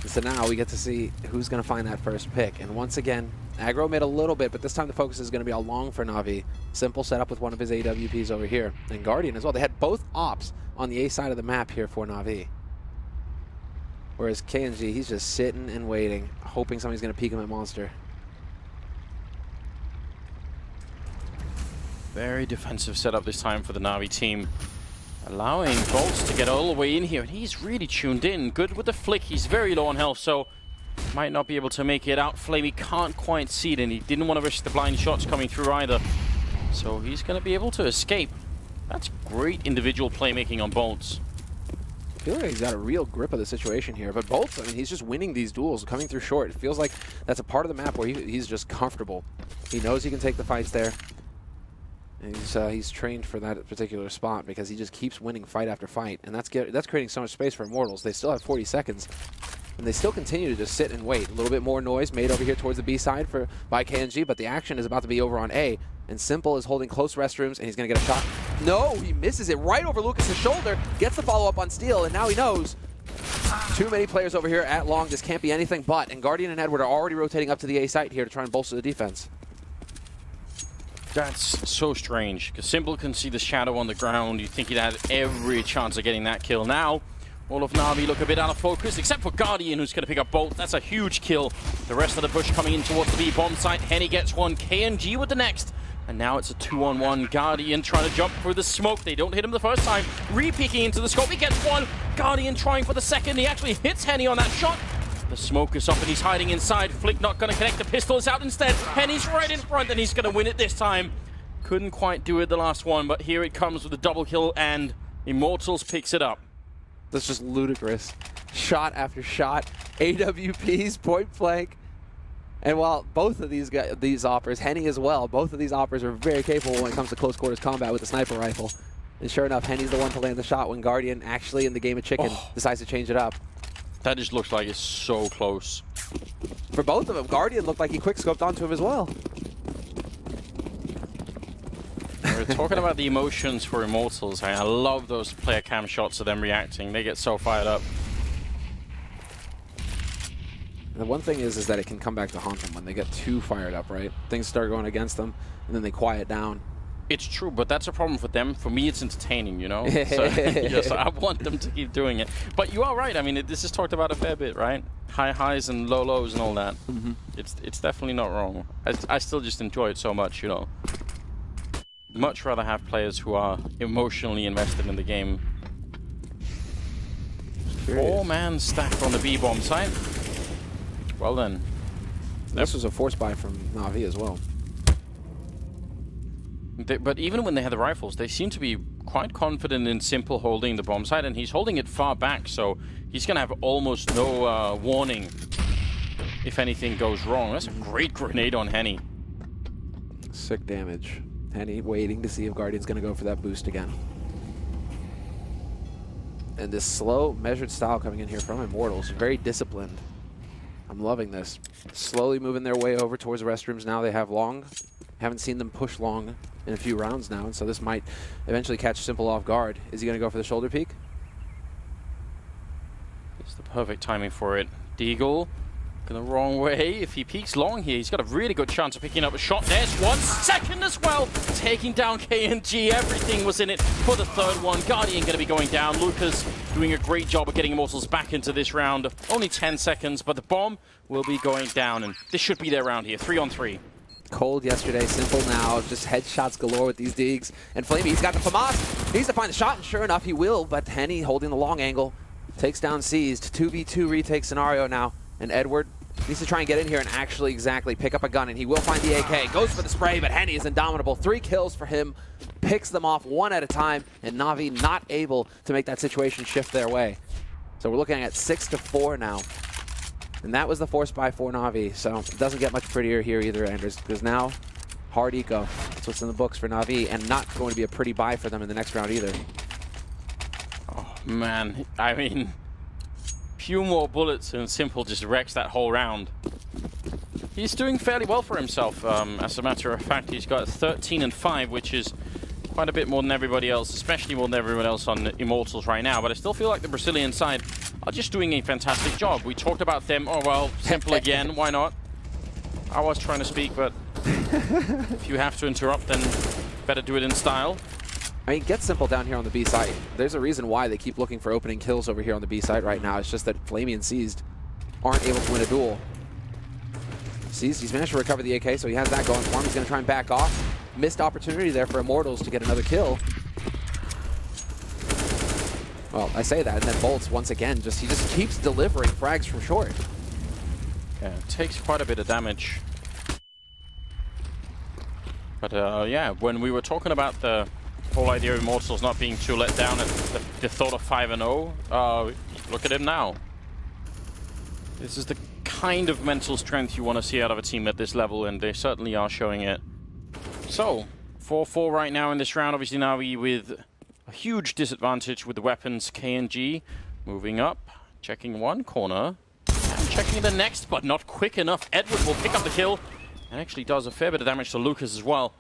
And so now we get to see who's going to find that first pick. And once again, aggro mid a little bit, but this time the focus is going to be all long for NaVi. Simple set up with one of his AWPs over here. And Guardian as well. They had both AWPs on the A side of the map here for NaVi. Whereas KNG, he's just sitting and waiting, hoping somebody's going to peek him at Monster. Very defensive setup this time for the NaVi team. Allowing Bolts to get all the way in here, and he's really tuned in. Good with the flick. He's very low on health, so might not be able to make it out. Flamey can't quite see it, and he didn't want to risk the blind shots coming through either. So he's going to be able to escape. That's great individual playmaking on Bolts. I feel like he's got a real grip of the situation here. But Bolts, I mean, he's just winning these duels, coming through short. It feels like that's a part of the map where he's just comfortable. He knows he can take the fights there. And he's trained for that particular spot because he just keeps winning fight after fight. And that's creating so much space for Immortals. They still have 40 seconds. And they still continue to just sit and wait. A little bit more noise made over here towards the B side by KNG, but the action is about to be over on A. And Simple is holding close restrooms, and he's going to get a shot. No, he misses it right over Lucas's shoulder. Gets the follow-up on Steel, and now he knows. Too many players over here at long. This can't be anything but. And Guardian and Edward are already rotating up to the A site here to try and bolster the defense. That's so strange, because Simple can see the shadow on the ground. You think he'd had every chance of getting that kill. Now, all of NaVi look a bit out of focus, except for Guardian, who's going to pick up Bolt. That's a huge kill. The rest of the push coming in towards the B-bomb site. Henny gets one, KNG with the next. And now it's a 2-on-1. Guardian trying to jump through the smoke. They don't hit him the first time. Re-peeking into the scope. He gets one. Guardian trying for the second. He actually hits Henny on that shot. The smoke is up and he's hiding inside. Flick not going to connect. The pistol is out instead. Henny's right in front and he's going to win it this time. Couldn't quite do it the last one, but here it comes with a double kill and Immortals picks it up. That's just ludicrous. Shot after shot. AWPs, point blank. And while both of these AWPers, Henny as well, both of these AWPers are very capable when it comes to close quarters combat with the sniper rifle. And sure enough, Henny's the one to land the shot when Guardian actually in the game of chicken decides to change it up. That just looks like it's so close. For both of them, Guardian looked like he quick-scoped onto him as well. We're talking about the emotions for Immortals. I love those player cam shots of them reacting. They get so fired up. And the one thing is that it can come back to haunt them when they get too fired up, right? Things start going against them, and then they quiet down. It's true, but that's a problem for them. For me, it's entertaining, you know? So, yes, I want them to keep doing it. But you are right. I mean, this is talked about a fair bit, right? High highs and low lows and all that. Mm-hmm. It's definitely not wrong. I still just enjoy it so much, you know? Much rather have players who are emotionally invested in the game. 4-man stack on the B-bomb site. Well then. This was a force buy from NaVi as well. But even when they had the rifles, they seem to be quite confident in Simple holding the bomb site, and he's holding it far back, so he's going to have almost no warning if anything goes wrong. That's a great grenade on Henny. Sick damage. Henny waiting to see if Guardian's going to go for that boost again. And this slow, measured style coming in here from Immortals, very disciplined. I'm loving this. Slowly moving their way over towards the restrooms now. They have long. Haven't seen them push long in a few rounds now, and so this might eventually catch Simple off guard. Is he going to go for the shoulder peek? It's the perfect timing for it. Deagle going the wrong way. If he peeks long here, he's got a really good chance of picking up a shot. There's 1 second as well. Taking down KNG. Everything was in it for the third one. Guardian going to be going down. Lucas doing a great job of getting Immortals back into this round. Only 10 seconds, but the bomb will be going down, and this should be their round here. 3-on-3. Cold yesterday, Simple now, just headshots galore with these digs. And Flamey, he's got the FAMAS, needs to find the shot, and sure enough, he will, but Henny holding the long angle, takes down Seized. 2v2 retake scenario now, and Edward needs to try and get in here and actually exactly pick up a gun, and he will find the AK. Goes for the spray, but Henny is indomitable. 3 kills for him, picks them off one at a time, and NaVi not able to make that situation shift their way. So we're looking at 6-4 now. And that was the force buy for NaVi, so it doesn't get much prettier here either, Anders, because now hard eco. That's what's in the books for NaVi, and not going to be a pretty buy for them in the next round either. Oh, man. I mean, few more bullets and Simple just wrecks that whole round. He's doing fairly well for himself. As a matter of fact, he's got 13 and 5, which is quite a bit more than everybody else, especially more than everyone else on Immortals right now. But I still feel like the Brazilian side are just doing a fantastic job. We talked about them. Oh, well, Simple again. Why not? I was trying to speak, but if you have to interrupt, then better do it in style. I mean, get Simple down here on the B side. There's a reason why they keep looking for opening kills over here on the B side right now. It's just that Flamey and Seized aren't able to win a duel. Seized, he's managed to recover the AK, so he has that going for him. He's going to try and back off. Missed opportunity there for Immortals to get another kill. Well, I say that, and then Bolts, once again, he just keeps delivering frags from short. Yeah, it takes quite a bit of damage. But yeah, when we were talking about the whole idea of Immortals not being too let down at the thought of 5-0, look at him now. This is the kind of mental strength you want to see out of a team at this level, and they certainly are showing it. So, 4-4 right now in this round. Obviously NaVi with a huge disadvantage with the weapons. KNG moving up, checking one corner, and checking the next, but not quick enough. Edward will pick up the kill, and actually does a fair bit of damage to Lucas as well.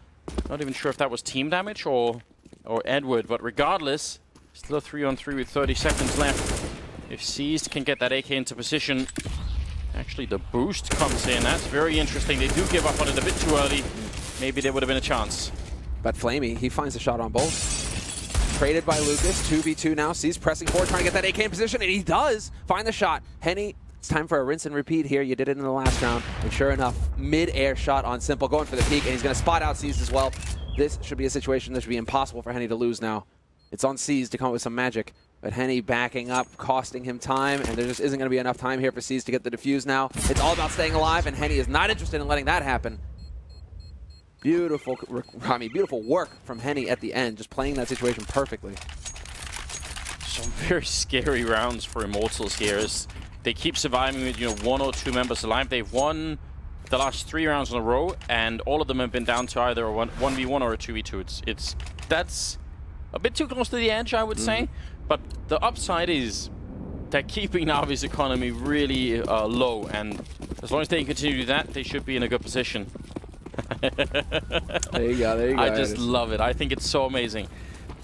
Not even sure if that was team damage or Edward, but regardless, still a 3-on-3 with 30 seconds left. If Seized can get that AK into position, actually the boost comes in. That's very interesting. They do give up on it a bit too early. Maybe there would have been a chance. But Flamey, he finds a shot on both. Traded by Lucas, 2v2 now. Seized pressing forward, trying to get that AK in position, and he does find the shot. Henny, it's time for a rinse and repeat here. You did it in the last round, and sure enough, mid-air shot on Simple, going for the peak, and he's going to spot out Seized as well. This should be a situation that should be impossible for Henny to lose now. It's on Seized to come up with some magic, but Henny backing up, costing him time, and there just isn't going to be enough time here for Seized to get the defuse now. It's all about staying alive, and Henny is not interested in letting that happen. Beautiful, beautiful work from Henny at the end, just playing that situation perfectly. Some very scary rounds for Immortals here as they keep surviving with 1 or 2 members alive. They've won the last 3 rounds in a row, and all of them have been down to either a 1v1 or a 2v2. That's a bit too close to the edge, I would say. But the upside is they're keeping NaVi's economy really low, and as long as they can continue to do that, they should be in a good position. There you go. I just love it. I think it's so amazing.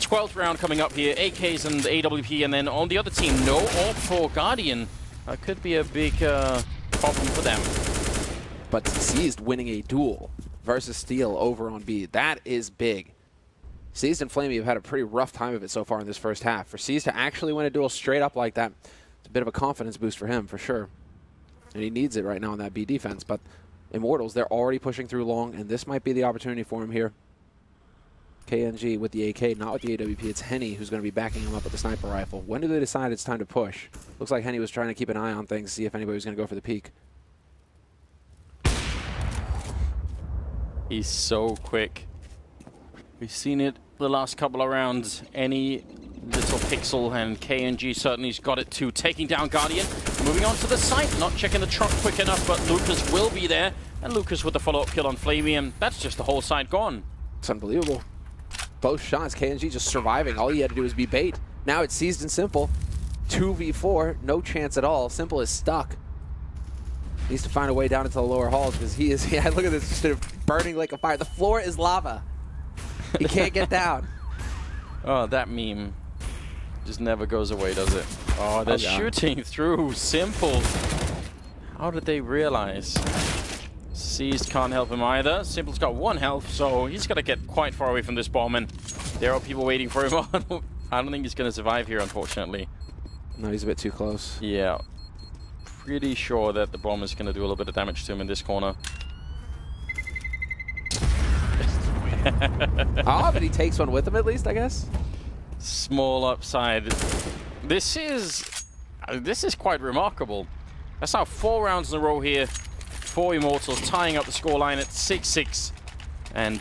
12th round coming up here. AKs and AWP, and then on the other team, no AWP for Guardian. That could be a big problem for them. But Seized winning a duel versus Steel over on B. That is big. Seized and Flamey have had a pretty rough time of it so far in this first half. For Seized to actually win a duel straight up like that, it's a bit of a confidence boost for him, for sure. And he needs it right now on that B defense. But Immortals, they're already pushing through long, and this might be the opportunity for him here. KNG with the AK, not with the AWP. It's Henny who's going to be backing him up with the sniper rifle. When do they decide it's time to push? Looks like Henny was trying to keep an eye on things, see if anybody was going to go for the peak. He's so quick. We've seen it the last couple of rounds. Any little pixel, and KNG certainly's got it too. Taking down Guardian. Moving on to the site. Not checking the truck quick enough, but Lucas will be there. And Lucas with the follow-up kill on Flamey, and that's just the whole side gone. It's unbelievable. Both shots, KNG just surviving. All he had to do was be bait. Now it's Seized and Simple. 2v4, no chance at all. Simple is stuck. Needs to find a way down into the lower halls because he is, yeah, look at this, just burning like a fire. The floor is lava. He can't get down. Oh, that meme just never goes away, does it? Oh, they're shooting through Simple. How did they realize? Seized can't help him either. Simple's got 1 health, so he's got to get quite far away from this bomb, and there are people waiting for him. I don't think he's going to survive here, unfortunately. No, he's a bit too close. Yeah. Pretty sure that the bomb is going to do a little bit of damage to him in this corner. Oh, but he takes one with him at least, I guess. Small upside. This is quite remarkable. That's now 4 rounds in a row here for Immortals, tying up the scoreline at 6-6. And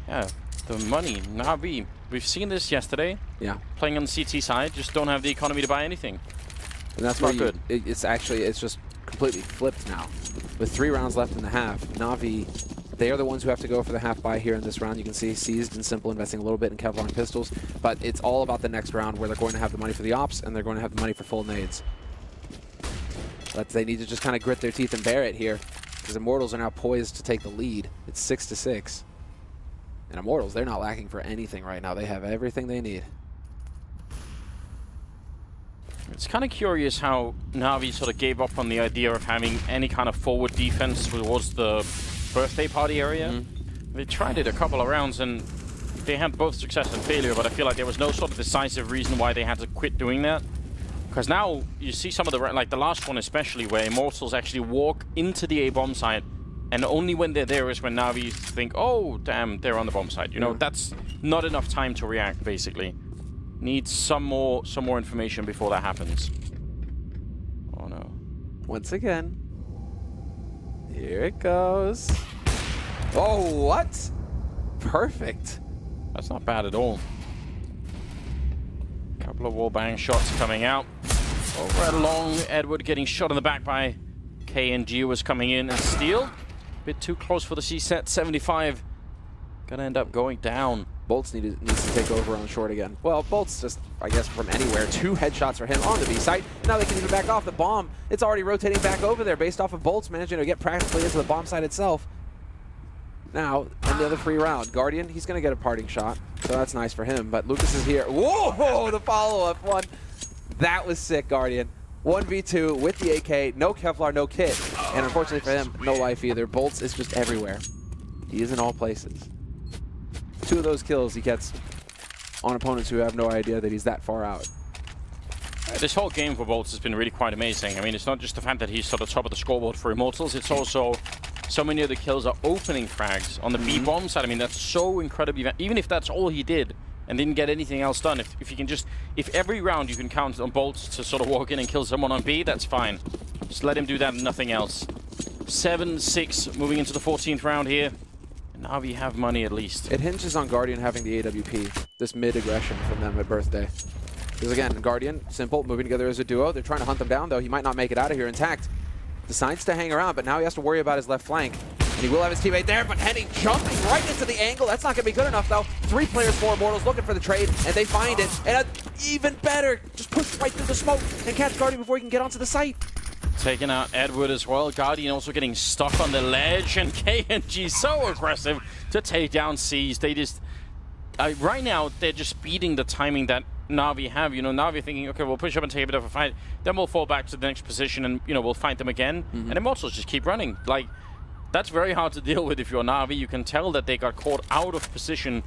yeah, the money. NaVi, we've seen this yesterday. Yeah. Playing on the CT side, just don't have the economy to buy anything. And that's not why good. It's just completely flipped now. With 3 rounds left in the half, NaVi, they are the ones who have to go for the half buy here in this round. You can see Seized and Simple investing a little bit in Kevlar and pistols, but it's all about the next round where they're going to have the money for the ops and they're going to have the money for full nades. But they need to just kind of grit their teeth and bear it here, because Immortals are now poised to take the lead. It's 6-6. And Immortals, they're not lacking for anything right now. They have everything they need. It's kind of curious how NaVi sort of gave up on the idea of having any kind of forward defense towards the birthday party area. They tried it a couple of rounds and they had both success and failure, but I feel like there was no sort of decisive reason why they had to quit doing that. Because now you see some of the, like the last one especially, where Immortals actually walk into the A-bomb site, and only when they're there is when NaVi think, oh, damn, they're on the bomb site. You know, that's not enough time to react, basically. Needs some more information before that happens. Oh no. Once again. Here it goes. Oh, what? Perfect. That's not bad at all. Couple of wallbang shots coming out. Over at long, Edward getting shot in the back by KNG was coming in and steal. Bit too close for the C-set, 75. Gonna end up going down. Bolts needs to take over on short again. Well, Bolts just, I guess, from anywhere. 2 headshots for him on the B site. Now they can even back off the bomb. It's already rotating back over there based off of Bolts managing to get practically into the bomb site itself. Now, in the other free round, Guardian, he's going to get a parting shot, so that's nice for him. But Lucas is here. Whoa, the follow-up one. That was sick, Guardian. 1v2 with the AK, no Kevlar, no kit. And unfortunately for him, no life either. Bolts is just everywhere. He is in all places. 2 of those kills he gets on opponents who have no idea that he's that far out. This whole game for Bolts has been really quite amazing. I mean, it's not just the fact that he's sort of top of the scoreboard for Immortals, it's also so many of the kills are opening frags on the B-bomb side. I mean, that's so incredibly... Even if that's all he did and didn't get anything else done, if you can just... If every round you can count on Bolts to sort of walk in and kill someone on B, that's fine. Just let him do that and nothing else. 7-6 moving into the 14th round here. NaVi have money at least. It hinges on Guardian having the AWP, this mid-aggression from them at birthday. Because again, Guardian, Simple, moving together as a duo. They're trying to hunt them down, though. He might not make it out of here intact. Decides to hang around, but now he has to worry about his left flank. And he will have his teammate there, but Henning jumping right into the angle. That's not going to be good enough, though. 3 players, 4 Immortals looking for the trade, and they find it. And even better, just push right through the smoke and catch Guardian before he can get onto the site. Taking out Edward as well. Guardian also getting stuck on the ledge, and KNG so aggressive to take down Seas. They just... right now, they're just beating the timing that NaVi have. You know, NaVi thinking, okay, we'll push up and take a bit of a fight, then we'll fall back to the next position and, you know, we'll fight them again. And Immortals just keep running. Like, that's very hard to deal with if you're NaVi. You can tell that they got caught out of position.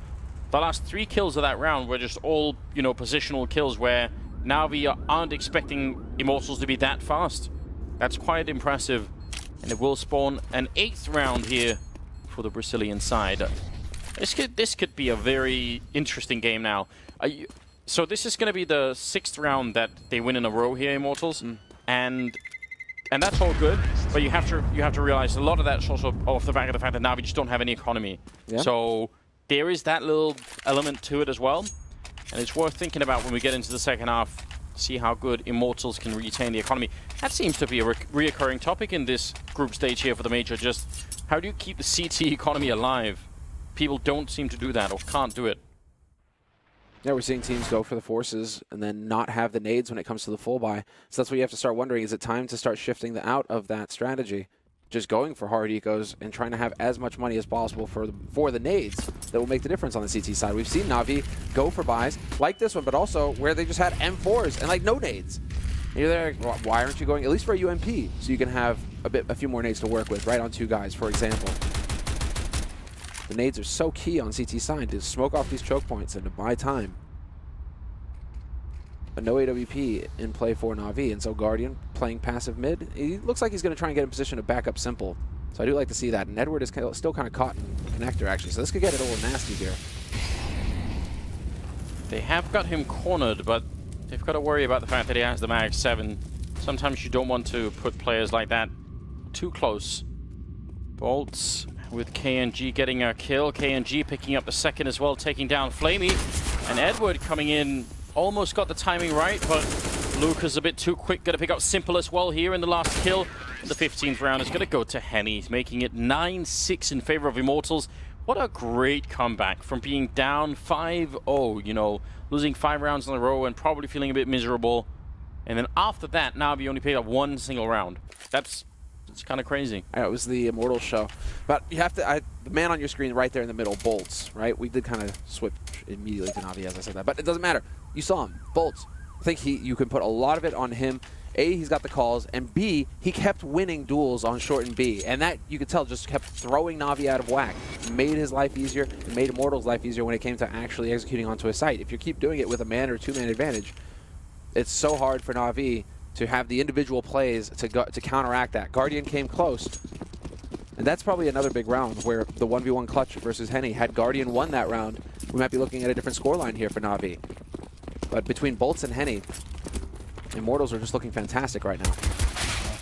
The last 3 kills of that round were just all, you know, positional kills where NaVi aren't expecting Immortals to be that fast. That's quite impressive. And it will spawn an 8th round here for the Brazilian side. This could be a very interesting game now. So this is going to be the 6th round that they win in a row here, Immortals, and that's all good. But you have to realize a lot of that's also off the back of the fact that NaVi just don't have any economy. Yeah. So there is that little element to it as well, and it's worth thinking about when we get into the second half. See how good Immortals can retain the economy. That seems to be a reoccurring topic in this group stage here for the Major. Just how do you keep the CT economy alive? People don't seem to do that or can't do it. Yeah, we're seeing teams go for the forces and then not have the nades when it comes to the full buy. So that's what you have to start wondering. Is it time to start shifting out of that strategy? Just going for hard ecos and trying to have as much money as possible for the nades that will make the difference on the CT side. We've seen NaVi go for buys like this one, but also where they just had M4s and like no nades. And you're there, well, why aren't you going at least for a UMP so you can have a few more nades to work with, right on 2 guys, for example. The nades are so key on CT side to smoke off these choke points and to buy time. But no AWP in play for NaVi, and so Guardian playing passive mid. He looks like he's going to try and get in position to back up Simple. So I do like to see that. And Edward is still kind of caught in connector, actually. So this could get a little nasty here. They have got him cornered, but they've got to worry about the fact that he has the Mag 7. Sometimes you don't want to put players like that too close. Bolts with KNG getting a kill. KNG picking up the second as well, taking down Flamey. And Edward coming in, almost got the timing right, but Lucas a bit too quick. Going to pick up Simple as well here in the last kill. The 15th round is going to go to Henny, making it 9-6 in favor of Immortals. What a great comeback from being down 5-0, you know, losing 5 rounds in a row and probably feeling a bit miserable. And then after that, NaVi only played up 1 single round. It's kind of crazy. Yeah, it was the Immortals show. But you have to, the man on your screen right there in the middle, Bolts, right? We did kind of switch immediately to NaVi as I said that, but it doesn't matter. You saw him, Bolts. I think you can put a lot of it on him. A, he's got the calls, and B, he kept winning duels on short and B, and that, you could tell, just kept throwing NaVi out of whack. Made his life easier, and made Immortals' life easier when it came to actually executing onto a site. If you keep doing it with a man or 2-man advantage, it's so hard for NaVi to have the individual plays to counteract that. Guardian came close, and that's probably another big round where the 1v1 clutch versus Henny, had Guardian won that round, we might be looking at a different scoreline here for NaVi. But between Bolts and Henny, Immortals are just looking fantastic right now.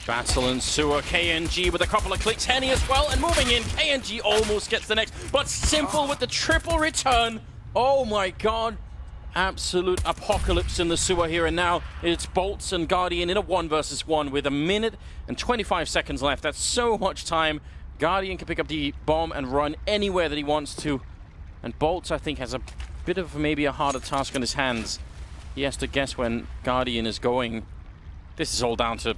Battle and Sewer, KNG with a couple of clicks, Henny as well, and moving in, KNG almost gets the next, but Simple with the triple return. Oh my god, absolute apocalypse in the Sewer here, and now it's Bolts and Guardian in a 1 versus 1 with 1 minute and 25 seconds left. That's so much time. Guardian can pick up the bomb and run anywhere that he wants to, and Bolts, I think, has a bit of maybe a harder task on his hands. He has to guess when Guardian is going. This is all down to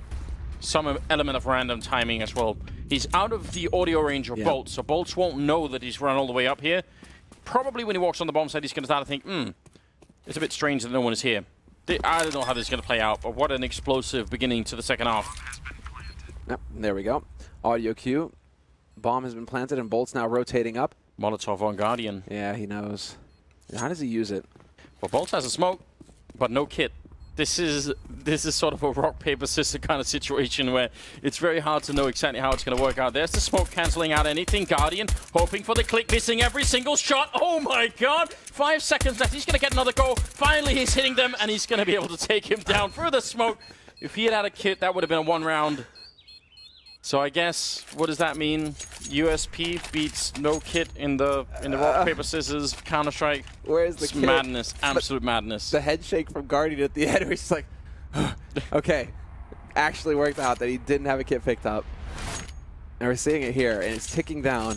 some element of random timing as well. He's out of the audio range of Bolts, so Bolts won't know that he's run all the way up here. Probably when he walks on the bomb side, he's going to start to think, it's a bit strange that no one is here. I don't know how this is going to play out, but what an explosive beginning to the second half. Yep, there we go. Audio cue. Bomb has been planted, and Bolt's now rotating up. Molotov on Guardian. Yeah, he knows. How does he use it? Well, Bolts has a smoke, but no kit. This is sort of a rock, paper, scissors kind of situation where it's very hard to know exactly how it's going to work out. There's the smoke cancelling out anything. Guardian hoping for the click, missing every single shot. Oh my god! 5 seconds left. He's going to get another go. Finally, he's hitting them, and he's going to be able to take him down through the smoke. If he had had a kit, that would have been a 1 round. So I guess, what does that mean? USP beats no kit in the rock, paper, scissors, Counter-Strike. Where's the kit? Madness, absolute madness. The head shake from Guardian at the end where he's like, okay. Actually worked out that he didn't have a kit picked up. And we're seeing it here, and it's ticking down.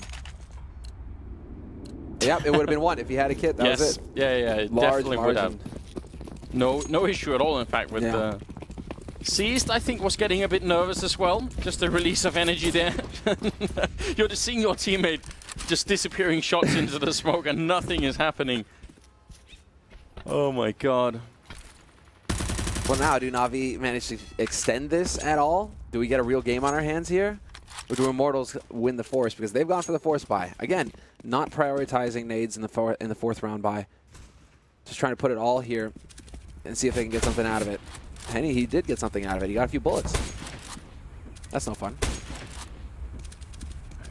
Yep, it would have been 1 if he had a kit. That was it. Yeah, it Large definitely margin. would have. No issue at all, in fact, with the... Seized, I think, was getting a bit nervous as well. Just a release of energy there. You're just seeing your teammate just disappearing shots into the smoke and nothing is happening. Oh my god. Well, now, do NaVi manage to extend this at all? Do we get a real game on our hands here? Or do Immortals win the Force? Because they've gone for the Force buy. Again, not prioritizing nades in the 4th round buy. Just trying to put it all here and see if they can get something out of it. Henny, he did get something out of it. He got a few bullets. That's no fun.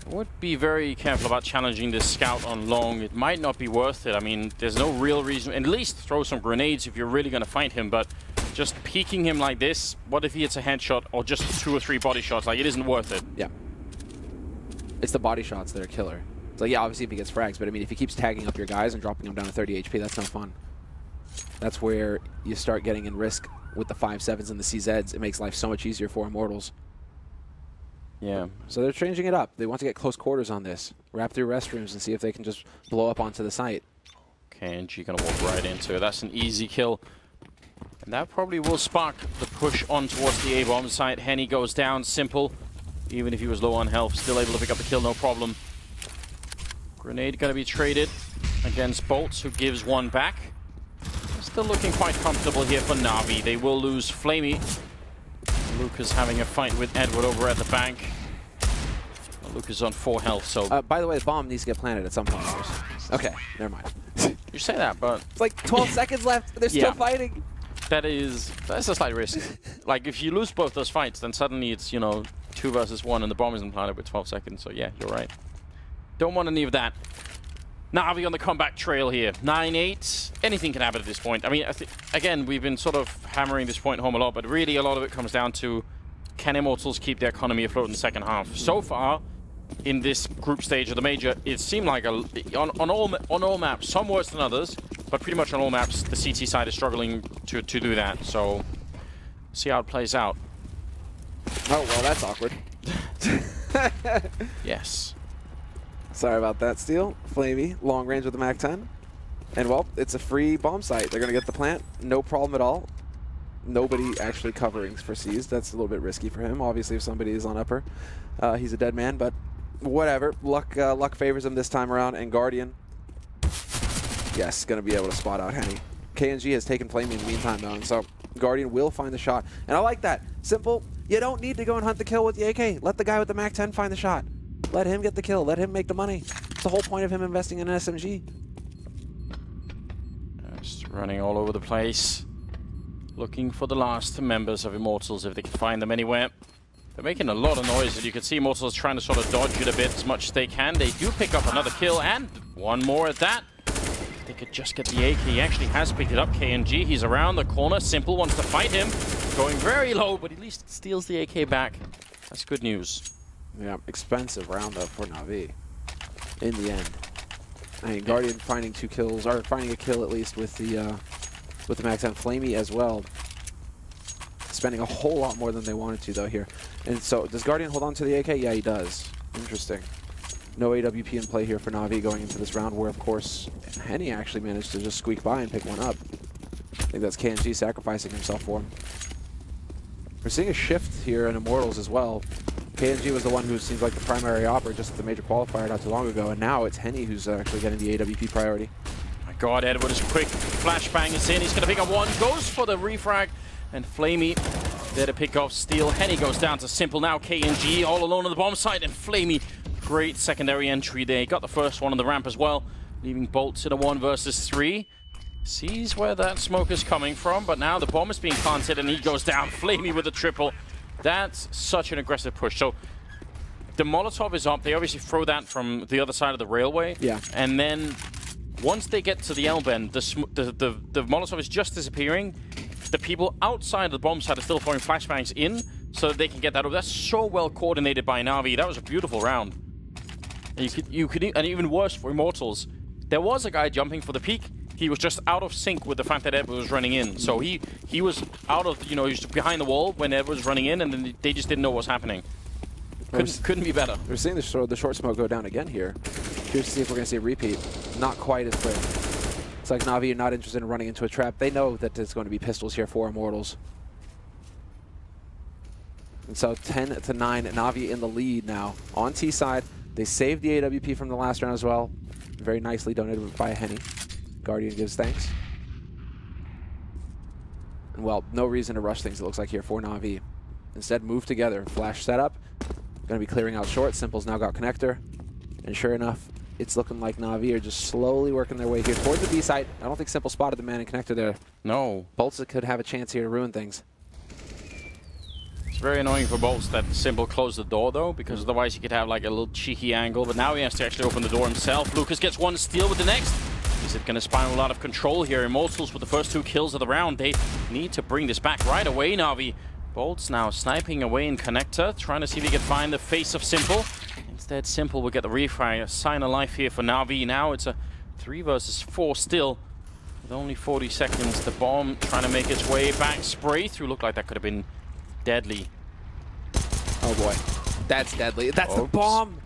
I would be very careful about challenging this scout on long. It might not be worth it. I mean, there's no real reason. At least throw some grenades if you're really going to fight him, but just peeking him like this, what if he hits a headshot or just 2 or 3 body shots? Like, it isn't worth it. Yeah. It's the body shots that are killer. It's like, yeah, obviously if he gets frags, but I mean, if he keeps tagging up your guys and dropping them down to 30 HP, that's no fun. That's where you start getting in risk with the 5.7s and the CZs. It makes life so much easier for Immortals. Yeah. So they're changing it up. They want to get close quarters on this. Wrap through restrooms and see if they can just blow up onto the site. KNG gonna walk right into it. That's an easy kill. And that probably will spark the push on towards the A-bomb site. Henny goes down, Simple. Even if he was low on health, still able to pick up the kill, no problem. Grenade gonna be traded against Bolts, who gives 1 back. Still looking quite comfortable here for NaVi. They will lose Flamey. Lucas having a fight with Edward over at the bank. Lucas on 4 health, so... by the way, the bomb needs to get planted at some point. Okay, never mind. You say that, but... It's like 12 seconds left. They're still fighting. That's a slight risk. Like, if you lose both those fights, then suddenly it's, you know, 2 versus 1, and the bomb isn't planted with 12 seconds. So, yeah, you're right. Don't want any of that. NaVi on the comeback trail here. 9-8. Anything can happen at this point. I mean, again, we've been sort of hammering this point home a lot, but really a lot of it comes down to, can Immortals keep their economy afloat in the second half? So far, in this group stage of the major, it seemed like on all maps, some worse than others, but pretty much on all maps, the CT side is struggling to do that. So, see how it plays out. Oh, well, that's awkward. Yes. Sorry about that, Steel. Flamey, long range with the MAC-10. And, well, it's a free bomb site. They're going to get the plant. No problem at all. Nobody actually covering for C's. That's a little bit risky for him. Obviously, if somebody is on upper, he's a dead man. But whatever. Luck favors him this time around. And Guardian, yes, going to be able to spot out Henny. KNG has taken Flamey in the meantime, though. And so Guardian will find the shot. And I like that. Simple. You don't need to go and hunt the kill with the AK. Let the guy with the MAC-10 find the shot. Let him get the kill. Let him make the money. It's the whole point of him investing in an SMG. Just running all over the place. Looking for the last members of Immortals, if they can find them anywhere. They're making a lot of noise, and you can see Immortals trying to sort of dodge it a bit as much as they can. They do pick up another kill, and one more at that. If they could just get the AK. He actually has picked it up, KNG. He's around the corner. Simple wants to fight him. Going very low, but at least steals the AK back. That's good news. Yeah, expensive round, though, for NaVi. In the end. I mean, Guardian finding 2 kills, or finding a kill at least with the MAC-10. Flamey as well. Spending a whole lot more than they wanted to, though, here. And so, does Guardian hold on to the AK? Yeah, he does. Interesting. No AWP in play here for NaVi going into this round, where, of course, Henny actually managed to just squeak by and pick one up. I think that's KNG sacrificing himself for him. We're seeing a shift here in Immortals as well. KNG was the one who seems like the primary operator just at the major qualifier not too long ago, and now it's Henny who's actually getting the AWP priority. My God, Edward is quick. Flashbang is in. He's going to pick up one. Goes for the refrag. And Flamey there to pick off Steel. Henny goes down to Simple now. KNG all alone on the bomb site. And Flamey, great secondary entry there. He got the first one on the ramp as well. Leaving Bolts in a 1 versus 3. Sees where that smoke is coming from. But now the bomb is being planted and he goes down. Flamey with a triple. That's such an aggressive push. So the Molotov is up. They obviously throw that from the other side of the railway. Yeah. And then once they get to the L-bend, the Molotov is just disappearing. The people outside of the bomb site are still throwing flashbangs in so that they can get that over. That's so well coordinated by NaVi. That was a beautiful round. And you could, and even worse for Immortals. There was a guy jumping for the peak. He was just out of sync with the fact that Edward was running in. So he was out of, he was behind the wall when Edward was running in, and then they just didn't know what was happening. Couldn't be better. We're seeing the short smoke go down again here. Curious to see if we're going to see a repeat. Not quite as clear. It's like NaVi are not interested in running into a trap. They know that there's going to be pistols here for Immortals. And so 10-9, NaVi in the lead now. On T side, they saved the AWP from the last round as well. Very nicely donated by Henny. Guardian gives thanks. And well, no reason to rush things, it looks like, here for NaVi. Instead, move together. Flash setup. Going to be clearing out short. Simple's now got connector. And sure enough, it's looking like NaVi are just slowly working their way here towards the B site. I don't think Simple spotted the man in connector there. No. Bolts could have a chance here to ruin things. It's very annoying for Bolts that Simple closed the door, though, because otherwise he could have like a little cheeky angle. But now he has to actually open the door himself. Lucas gets one steal with the next. Is it going to spiral out of control here? Immortals with the first 2 kills of the round. They need to bring this back right away, NaVi. Bolts now sniping away in connector, trying to see if he can find the face of Simple. Instead, Simple will get the refire. A sign of life here for NaVi. Now it's a 3 versus 4 still. With only 40 seconds, the bomb trying to make its way back. Spray through. Looked like that could have been deadly. Oh boy. That's deadly. That's the bomb!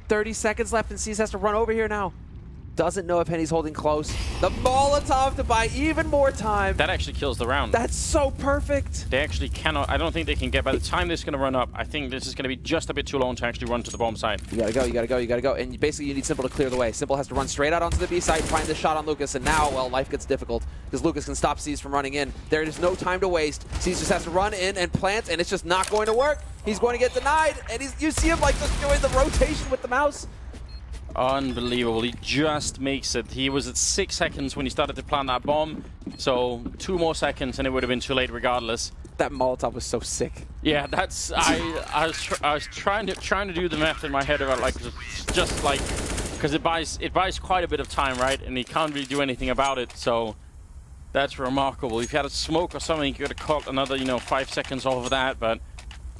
30 seconds left and C's has to run over here now. Doesn't know if Henny's holding close. The Molotov to buy even more time. That actually kills the round. That's so perfect. They actually cannot. I don't think they can get. By the time this is going to run up, I think this is going to be just a bit too long to actually run to the bomb site. You gotta go, you gotta go, you gotta go. And basically you need Simple to clear the way. Simple has to run straight out onto the B site and find the shot on Lucas. And now, well, life gets difficult because Lucas can stop C's from running in. There is no time to waste. C's just has to run in and plant, and it's just not going to work. He's going to get denied, and you see him like just doing the rotation with the mouse. Unbelievable. He just makes it. He was at 6 seconds when he started to plant that bomb. So 2 more seconds and it would have been too late regardless. That Molotov was so sick. Yeah, that's I was trying to do the math in my head about like just like because it buys quite a bit of time, right? And he can't really do anything about it. So that's remarkable. If you had a smoke or something, you could have caught another 5 seconds off of that, but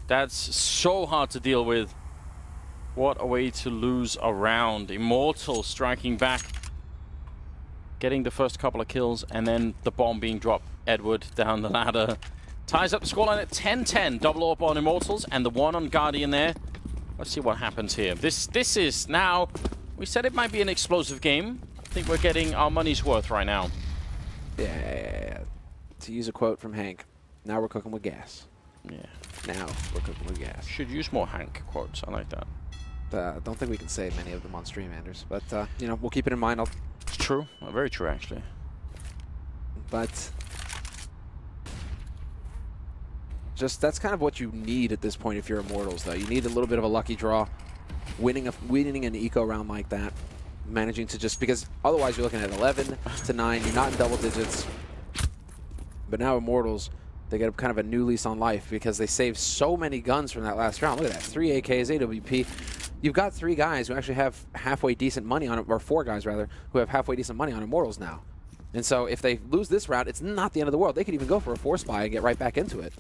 that's so hard to deal with. What a way to lose a round. Immortal striking back. getting the first couple of kills, and then the bomb being dropped. Edward down the ladder. Ties up the scoreline at 10-10. Double AWP on Immortals, and the one on Guardian there. Let's see what happens here. This is now... We said it might be an explosive game. I think we're getting our money's worth right now. Yeah. To use a quote from Hank, now we're cooking with gas. Yeah. Now we're cooking with gas. Should use more Hank quotes. I like that. Don't think we can say many of them on stream, Anders. But, you know, we'll keep it in mind. It's true. Very true, actually. But just that's kind of what you need at this point if you're Immortals, though. You need a little bit of a lucky draw. Winning an eco round like that. Managing to just... Because otherwise you're looking at 11 to 9. You're not in double digits. But now Immortals... They get kind of a new lease on life because they saved so many guns from that last round. Look at that, 3 AKs, AWP. You've got 3 guys who actually have halfway decent money on it, or 4 guys rather, who have halfway decent money on Immortals now. And so if they lose this round, it's not the end of the world. They could even go for a 4 spy and get right back into it.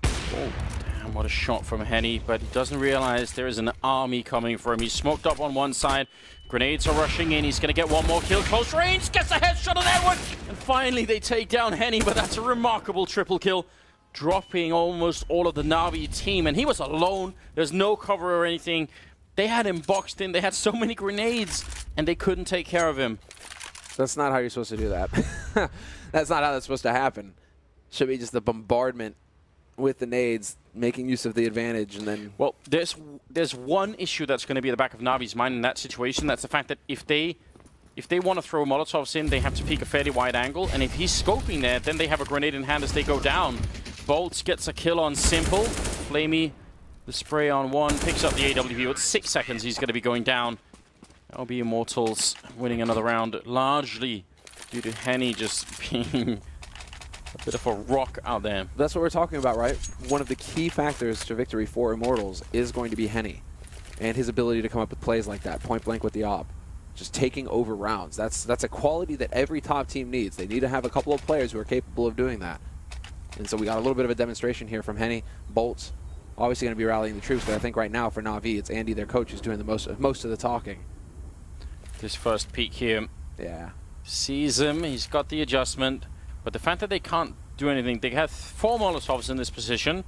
Oh, damn, what a shot from Henny, but he doesn't realize there is an army coming for him. He's smoked up on one side. Grenades are rushing in. He's going to get one more kill. Close range. Gets a headshot on Edward. And finally, they take down Henny, but that's a remarkable triple kill. Dropping almost all of the NaVi team. And he was alone. There's no cover or anything. They had him boxed in. They had so many grenades, and they couldn't take care of him. That's not how you're supposed to do that. That's not how that's supposed to happen. Should be just the bombardment with the nades, making use of the advantage, and then... Well, there's one issue that's going to be at the back of NaVi's mind in that situation. That's the fact that if they want to throw Molotovs in, they have to peek a fairly wide angle, and if he's scoping there, then they have a grenade in hand as they go down. Bolts gets a kill on Simple. Flamey, the spray on one, picks up the AWP. At 6 seconds, he's going to be going down. That'll be Immortals winning another round, largely due to Henny just being... a bit of a rock out there. That's what we're talking about, right? One of the key factors to victory for Immortals is going to be Henny and his ability to come up with plays like that, point blank with the AWP. Just taking over rounds. That's a quality that every top team needs. They need to have a couple of players who are capable of doing that. And so we got a little bit of a demonstration here from Henny. Bolts, obviously going to be rallying the troops, but I think right now for NaVi, it's Andy, their coach, who's doing the most of the talking. This first peek here. Yeah. Sees him. He's got the adjustment. But the fact that they can't do anything, they have 4 Molotovs in this position,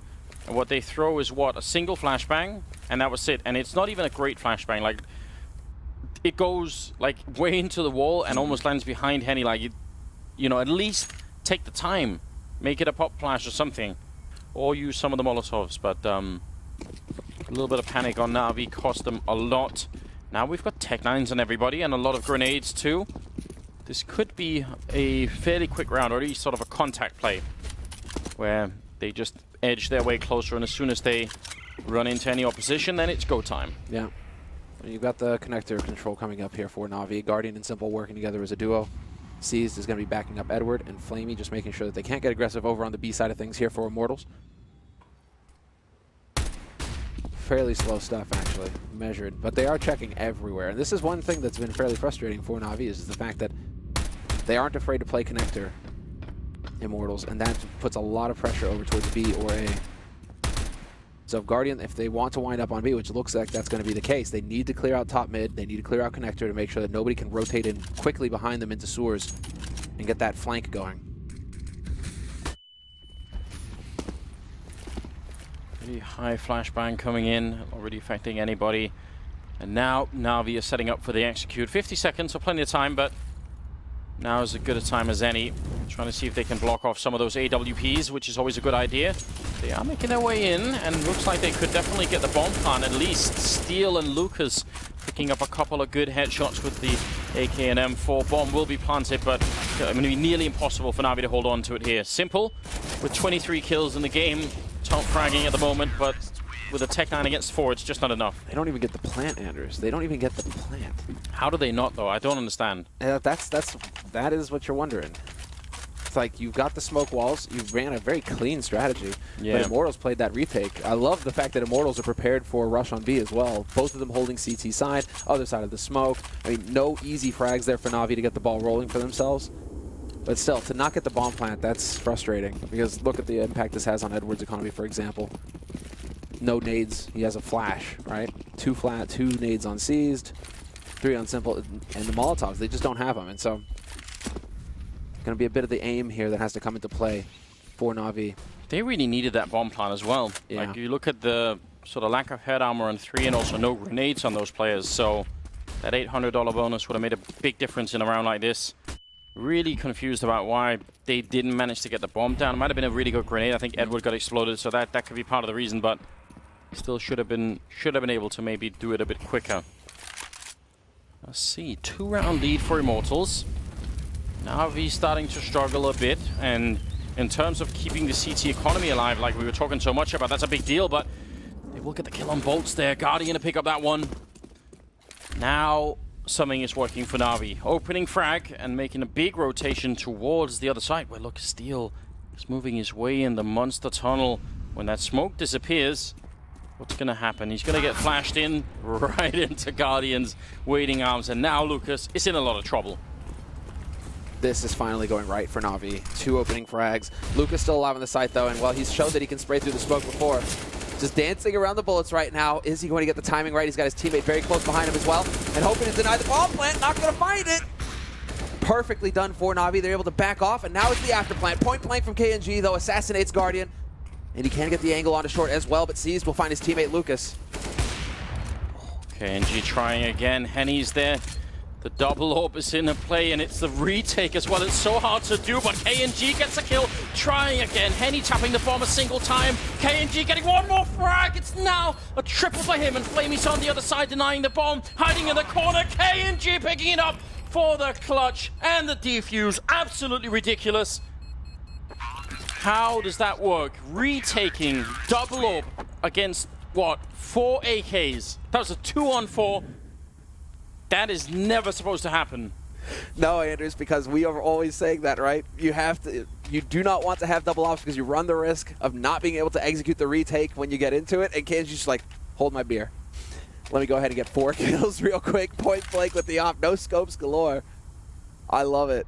and what they throw is what? A single flashbang, and that was it. And it's not even a great flashbang. Like, it goes like way into the wall and almost lands behind Henny. Like, you know, at least take the time, make it a pop flash or something, or use some of the Molotovs. But a little bit of panic on NaVi cost them a lot. Now we've got Tech 9s on everybody and a lot of grenades too. This could be a fairly quick round, or at least sort of a contact play, where they just edge their way closer, and as soon as they run into any opposition, then it's go time. Yeah. You've got the connector control coming up here for NaVi. Guardian and Simple working together as a duo. Seized is going to be backing up Edward, and Flamey just making sure that they can't get aggressive over on the B side of things here for Immortals. Fairly slow stuff, actually, measured, but they are checking everywhere. And this is one thing that's been fairly frustrating for NaVi, is the fact that they aren't afraid to play connector, Immortals, and that puts a lot of pressure over towards B or A. So Guardian, if they want to wind up on B, which looks like that's going to be the case, they need to clear out top mid, they need to clear out connector to make sure that nobody can rotate in quickly behind them into sewers and get that flank going. Pretty high flashbang coming in, already affecting anybody. And now NaVi is setting up for the execute. 50 seconds, so plenty of time, but now is as good a time as any. Trying to see if they can block off some of those AWPs, which is always a good idea. They are making their way in, and looks like they could definitely get the bomb plant at least. Steele and Lucas picking up a couple of good headshots with the AK and M4. Bomb will be planted, but it's going to be nearly impossible for NaVi to hold on to it here. Simple, with 23 kills in the game, top fragging at the moment, but with a Tech 9 against 4, it's just not enough. They don't even get the plant, Anders. They don't even get the plant. How do they not, though? I don't understand. That is what you're wondering. It's like, you've got the smoke walls, you ran a very clean strategy, but Immortals played that retake. I love the fact that Immortals are prepared for a rush on B as well. Both of them holding CT side, other side of the smoke. I mean, no easy frags there for NaVi to get the ball rolling for themselves. But still, to not get the bomb plant, that's frustrating. Because look at the impact this has on Edward's economy, for example. No nades, he has a flash, right? 2 flat, 2 nades on Seized, 3 on Simple, and the Molotovs, they just don't have them. And so Going to be a bit of the aim here that has to come into play for NaVi. They really needed that bomb plan as well. Yeah. Like, you look at the sort of lack of head armor on 3 and also no grenades on those players, so that $800 bonus would have made a big difference in a round like this. Really confused about why they didn't manage to get the bomb down. It might have been a really good grenade. I think Edward got exploded, so that could be part of the reason, but still should have been able to maybe do it a bit quicker. Let's see, 2-round lead for Immortals. NaVi starting to struggle a bit, and in terms of keeping the CT economy alive, like we were talking so much about, that's a big deal, but they will get the kill on Bolts there. Guardian to pick up that one. Now something is working for NaVi. Opening frag and making a big rotation towards the other side, where look, Steel is moving his way in the monster tunnel. When that smoke disappears, what's going to happen? He's going to get flashed in right into Guardian's waiting arms, and now Lucas is in a lot of trouble. This is finally going right for NaVi. 2 opening frags. Lucas still alive on the site, though, and well, he's shown that he can spray through the smoke before. Just dancing around the bullets right now. Is he going to get the timing right? He's got his teammate very close behind him as well, and hoping to deny the bomb plant. Not going to find it. Perfectly done for NaVi. They're able to back off, and now it's the after plant. Point blank from KNG, though, assassinates Guardian. And he can get the angle onto short as well, but Seized will find his teammate Lucas. KNG trying again. Henny's there. The double orb is in play, and it's the retake as well. It's so hard to do, but KNG gets a kill. Trying again. Henny tapping the bomb a single time. KNG getting one more frag. It's now a triple for him, and Flamey's on the other side denying the bomb. Hiding in the corner. KNG picking it up for the clutch and the defuse. Absolutely ridiculous. How does that work? Retaking double orb against, what, 4 AKs? That was a 2-on-4. That is never supposed to happen. No, Anders, because we are always saying that, right? You do not want to have double ops because you run the risk of not being able to execute the retake when you get into it, and KNG's just like, hold my beer. Let me go ahead and get 4 kills real quick, point blank with the op, no scopes galore. I love it.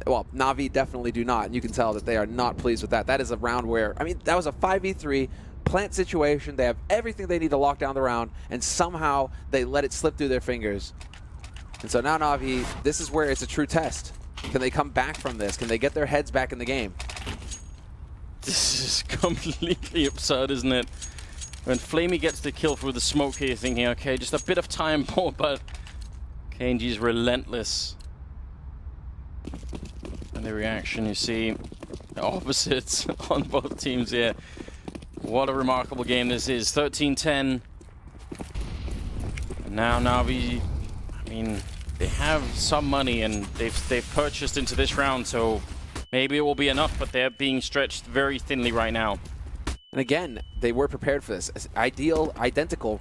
Well, NaVi definitely do not, and you can tell that they are not pleased with that. That is a round where, I mean, that was a 5v3 plant situation. They have everything they need to lock down the round, and somehow they let it slip through their fingers. And so now NaVi, this is where it's a true test. Can they come back from this? Can they get their heads back in the game? This is completely absurd, isn't it? When Flamey gets the kill through the smoke here, thinking, okay, just a bit of time more, but KNG's relentless. And the reaction, you see, the opposites on both teams here. What a remarkable game this is. 13-10. And now NaVi, I mean, they have some money and they've purchased into this round, so maybe it will be enough, but they're being stretched very thinly right now. And again, they were prepared for this. Identical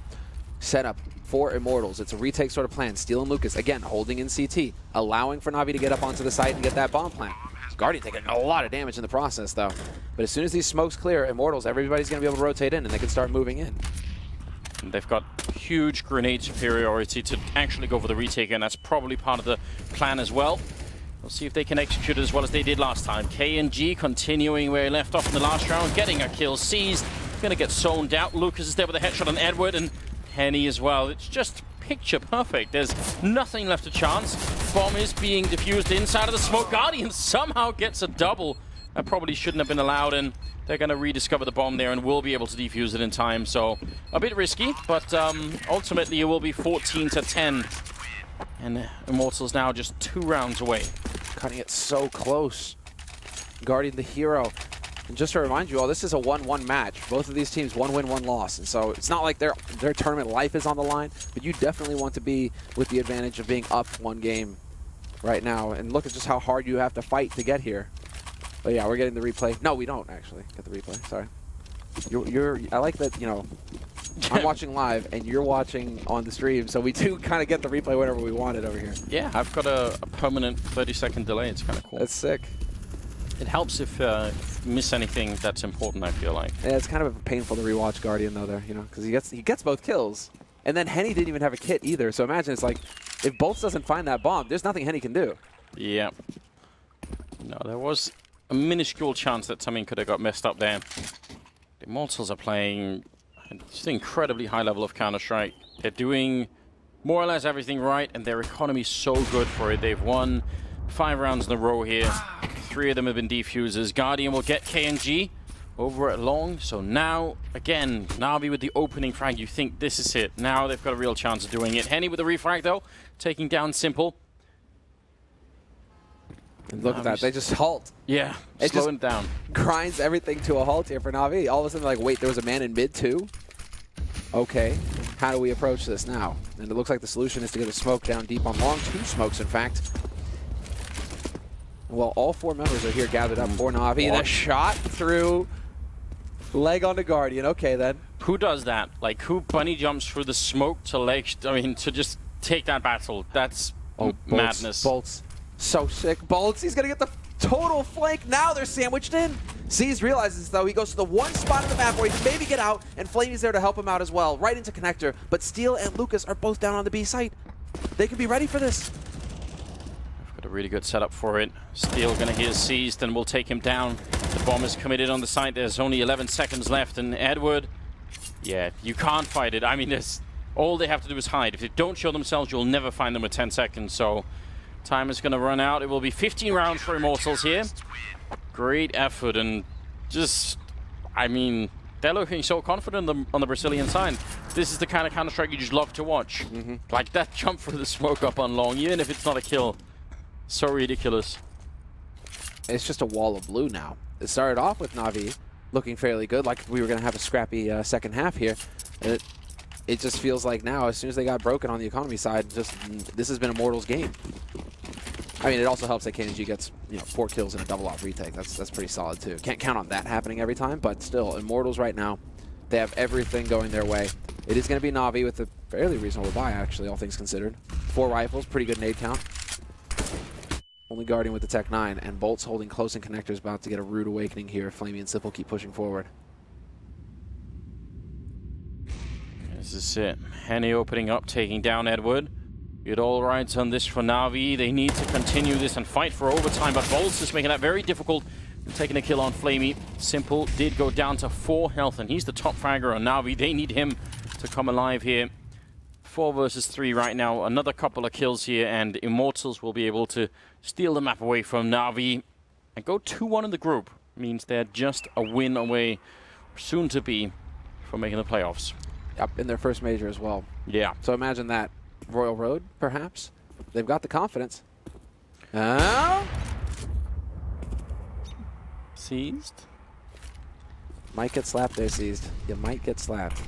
setup for Immortals. It's a retake sort of plan. Steel and Lucas, again, holding in CT, allowing for NaVi to get up onto the site and get that bomb plant. Guardian taking a lot of damage in the process, though. But as soon as these smokes clear, Immortals, everybody's going to be able to rotate in, and they can start moving in. And they've got huge grenade superiority to actually go for the retake, and that's probably part of the plan as well. We'll see if they can execute it as well as they did last time. KNG continuing where he left off in the last round, getting a kill. Seized, going to get zoned out. Lucas is there with a headshot on Edward, and Henny as well. It's just picture perfect. There's nothing left to chance. Bomb is being diffused inside of the smoke. Guardian somehow gets a double. That probably shouldn't have been allowed, and they're going to rediscover the bomb there and will be able to defuse it in time. So a bit risky, but ultimately it will be 14-10. And Immortals now just 2 rounds away. Cutting it so close. Guardian the hero. And just to remind you all, this is a 1-1 match. Both of these teams, 1 win, 1 loss. And so it's not like their tournament life is on the line, but you definitely want to be with the advantage of being up 1 game right now. And look at just how hard you have to fight to get here. But yeah, we're getting the replay. No, we don't actually get the replay. Sorry. I like that, you know, I'm watching live and you're watching on the stream, so we do kind of get the replay whenever we want it over here. Yeah, I've got a permanent 30-second delay. It's kind of cool. That's sick. It helps if you miss anything that's important, I feel like. Yeah, it's kind of painful to rewatch Guardian though there, you know, because he gets both kills. And then Henny didn't even have a kit either, so imagine it's like, if Bolts doesn't find that bomb, there's nothing Henny can do. Yeah. No, there was a minuscule chance that something could have got messed up there. The Immortals are playing just an incredibly high level of Counter-Strike. They're doing more or less everything right, and their economy is so good for it. They've won 5 rounds in a row here. 3 of them have been defusers. Guardian will get KNG over at long. So now, again, NaVi with the opening frag. You think this is it. Now they've got a real chance of doing it. Henny with the refrag, though, taking down Simple. And look at that. They just halt. Yeah, it slowing it down. Grinds everything to a halt here for NaVi. All of a sudden, like, wait, there was a man in mid, too? Okay. How do we approach this now? And it looks like the solution is to get a smoke down deep on long. 2 smokes, in fact. Well, all 4 members are here gathered up for NaVi. The shot through leg on the Guardian. Okay, then. Who does that? Like, who bunny jumps through the smoke to leg? I mean, to just take that battle. That's madness. Bolts. So sick. Bolts. He's going to get the total flank. Now they're sandwiched in. Seas realizes, though, he goes to the one spot on the map where he can maybe get out, and Flamey's there to help him out as well. Right into Connector. But Steel and Lucas are both down on the B site. They can be ready for this. Got a really good setup for it. Steel going to hear seized and will take him down. The bomb is committed on the site. There's only 11 seconds left, and Edward, yeah, you can't fight it. I mean, all they have to do is hide. If they don't show themselves, you'll never find them with 10 seconds. So time is going to run out. It will be 15 rounds for Immortals here. Great effort, and just, I mean, they're looking so confident on the Brazilian side. This is the kind of Counter-Strike you just love to watch. Like that jump through the smoke up on long, even if it's not a kill. So ridiculous. It's just a wall of blue now. It started off with NaVi looking fairly good, like we were going to have a scrappy second half here. It just feels like now, as soon as they got broken on the economy side, just this has been Immortals' game. I mean, it also helps that KNG gets 4 kills and a double off retake. That's pretty solid too. Can't count on that happening every time, but still, Immortals right now, they have everything going their way. It is going to be NaVi with a fairly reasonable buy, actually, all things considered. 4 rifles, pretty good nade count. Only Guardian with the Tech 9, and Bolts holding close and Connector's about to get a rude awakening here. Flamey and Simple keep pushing forward. This is it. Henny opening up, taking down Edward. It all rides on this for NaVi. They need to continue this and fight for overtime, but Bolts is making that very difficult. Taking a kill on Flamey. Simple did go down to 4 health, and he's the top fragger on NaVi. They need him to come alive here. 4 versus 3 right now. Another couple of kills here, and Immortals will be able to steal the map away from NaVi and go 2-1 in the group. Means they're just a win away, soon to be, from making the playoffs. Yep, in their first major as well. Yeah. So imagine that. Royal Road, perhaps? They've got the confidence. Seized? Might get slapped there, Seized. You might get slapped.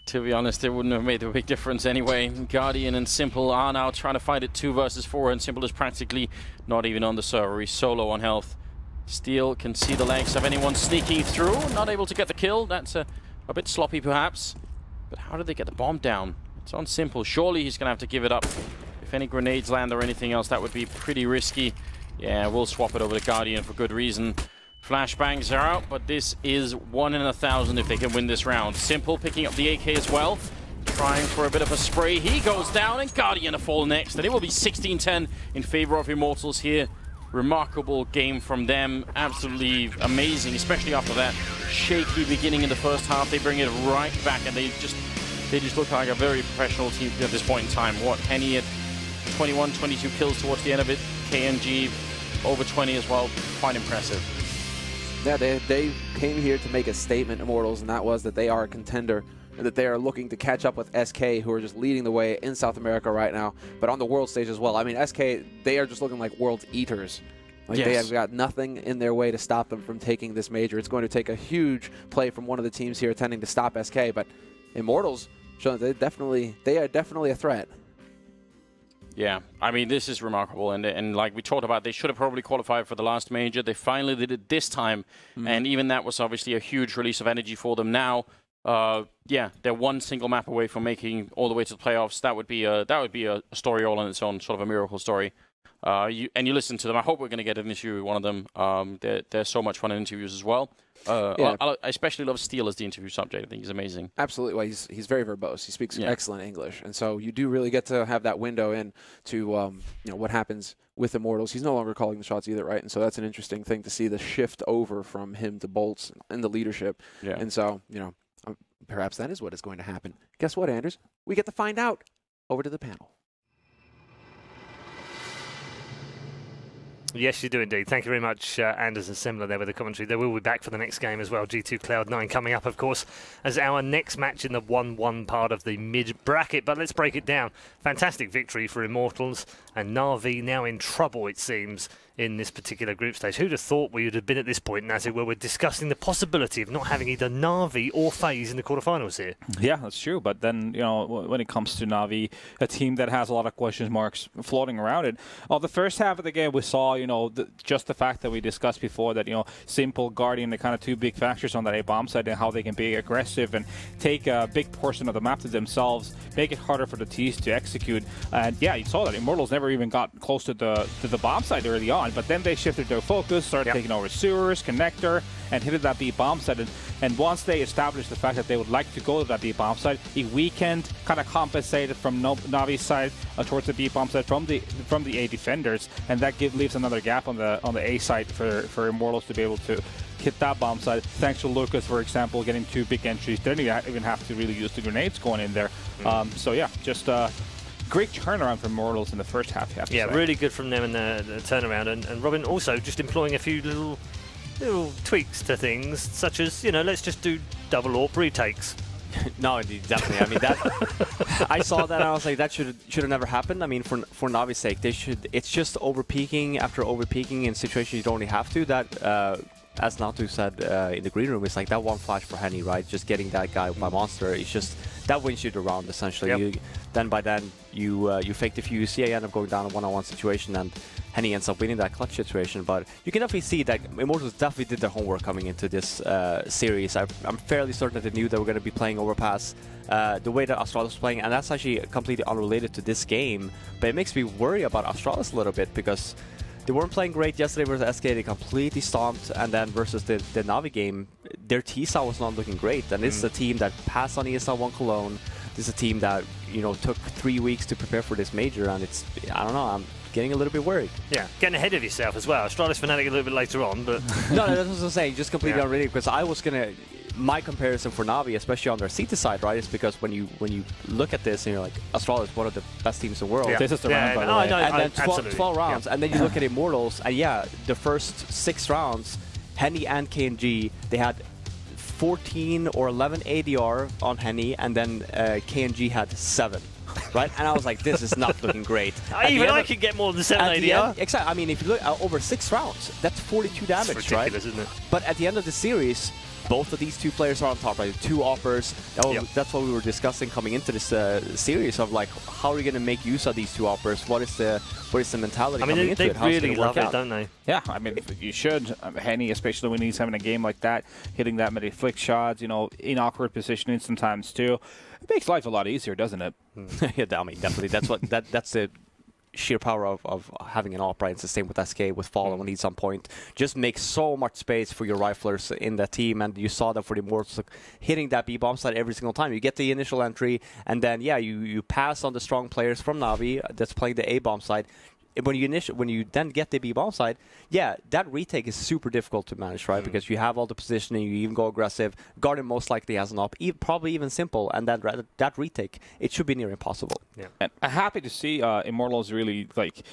To be honest, it wouldn't have made a big difference anyway. Guardian and Simple are now trying to fight it 2 versus 4, and Simple is practically not even on the server. He's solo on health. Steel can see the legs of anyone sneaking through. Not able to get the kill. That's a bit sloppy, perhaps. But how did they get the bomb down? It's on Simple. Surely he's going to have to give it up. If any grenades land or anything else, that would be pretty risky. Yeah, we'll swap it over to Guardian for good reason. Flashbangs are out, but this is 1 in 1,000 if they can win this round. Simple picking up the AK as well. Trying for a bit of a spray. He goes down, and Guardian a fall next. And it will be 16-10 in favor of Immortals here. Remarkable game from them. Absolutely amazing, especially after that shaky beginning in the first half. They bring it right back, and they just look like a very professional team at this point in time. What, Henny at 21, 22 kills towards the end of it. KNG over 20 as well. Quite impressive. Yeah, they came here to make a statement, Immortals, and that was that they are a contender and that they are looking to catch up with SK, who are just leading the way in South America right now, but on the world stage as well. I mean, SK, they are just looking like world eaters. Like, yes. They have got nothing in their way to stop them from taking this major. It's going to take a huge play from one of the teams here attempting to stop SK, but Immortals, they are definitely a threat. Yeah, I mean, this is remarkable, and like we talked about, they should have probably qualified for the last major. They finally did it this time, and even that was obviously a huge release of energy for them. Now, yeah, they're 1 single map away from making all the way to the playoffs. That would be a story all on its own, sort of a miracle story. You listen to them. I hope we're going to get an interview with one of them. They're so much fun in interviews as well. Yeah. I especially love Steel as the interview subject. I think he's amazing. Absolutely. Well, he's very verbose. He speaks excellent English, and so you do really get to have that window in to what happens with Immortals. He's no longer calling the shots either, right? And so that's an interesting thing to see the shift over from him to Bolts and the leadership. Yeah. And so perhaps that is what is going to happen. Guess what, Anders? We get to find out. Over to the panel. Yes, you do indeed. Thank you very much, Anders and Simler there with the commentary. They will be back for the next game as well. G2 Cloud9 coming up, of course, as our next match in the 1-1 part of the mid-bracket. But let's break it down. Fantastic victory for Immortals, and NaVi now in trouble, it seems, in this particular group stage. Who'd have thought we would have been at this point, Nazi, where we're discussing the possibility of not having either NaVi or FaZe in the quarterfinals here? Yeah, that's true. But then, you know, when it comes to NaVi, a team that has a lot of question marks floating around it. The first half of the game, we saw, you know, just the fact that we discussed before that, you know, Simple, Guardian, the kind of two big factors on that A bomb side, and how they can be aggressive and take a big portion of the map to themselves, make it harder for the T's to execute. And yeah, you saw that Immortals never even got close to the bomb side early on. But then they shifted their focus, started taking over sewers, connector, and hit that B bomb site. And once they established the fact that they would like to go to that B bomb site, a weekend kind of compensated from NaVi's side towards the B bomb site from the A defenders, and that leaves another gap on the A side for Immortals to be able to hit that bomb side. Thanks to Lucas, for example, getting 2 big entries. They didn't even have to really use the grenades going in there. So yeah, just great turnaround from Immortals in the first half. Yeah, really good from them in the turnaround. And Robin also just employing a few little tweaks to things, such as, you know, let's just do double AWP retakes. No, indeed, definitely. I mean, that I saw that and I was like, that should have never happened. I mean, for NaVi's sake, they should. It's just overpeaking after overpeaking in situations you don't really have to. That, as Natu said in the green room, it's like that one flash for Henny, right? Just getting that guy by monster. It's just that wins you the round essentially. Then you fake the fuse. Yeah, you end up going down a one-on-one situation, and Henny ends up winning that clutch situation. But you can definitely see that Immortals definitely did their homework coming into this series. I'm fairly certain that they knew they were going to be playing Overpass the way that Astralis was playing, and that's actually completely unrelated to this game. But it makes me worry about Astralis a little bit, because they weren't playing great yesterday versus SK. They completely stomped, and then versus the NaVi game, their T-style was not looking great. And this is a team that passed on ESL 1 Cologne. This is a team that, you know, took 3 weeks to prepare for this major, and it's, I don't know, I'm getting a little bit worried. Yeah, getting ahead of yourself as well. Astralis Fnatic a little bit later on, but... No, that's what I'm saying, just completely unrelated, because I was going to... My comparison for NaVi, especially on their CT side, right, is because when you look at this and you're like, Astralis is one of the best teams in the world. Yeah. This is the round, by the way. And then 12 rounds, and then you look at Immortals, and yeah, the first 6 rounds, Henny and KNG, they had 14 or 11 ADR on Henny, and then KNG had 7. Right, and I was like, this is not looking great. Even I could get more than 7 ADR. Exactly. I mean, if you look over 6 rounds, that's 42 damage, it's ridiculous, isn't it? But at the end of the series, both of these 2 players are on top, right? 2 offers. That's what we were discussing coming into this series of, like, how are we going to make use of these 2 offers? What is the mentality coming into it? They really love it, don't they? Yeah, I mean, you should. Henny, especially when he's having a game like that, hitting that many flick shots, you know, in awkward positioning sometimes too. It makes life a lot easier, doesn't it? Yeah, I mean, definitely. That's the sheer power of having an AWP, right? It's the same with SK, with Fallen when he's on point. Just makes so much space for your riflers in that team, and you saw that for the Immortals, hitting that B bomb side every single time. You get the initial entry, and then yeah, you pass on the strong players from NaVi that's playing the A bomb side. When you then get the B bomb side, yeah, that retake is super difficult to manage, right? Because you have all the positioning, you even go aggressive. Guardian most likely has an op, probably even Simple, and that retake, it should be near impossible. Yeah. And I'm happy to see Immortals really like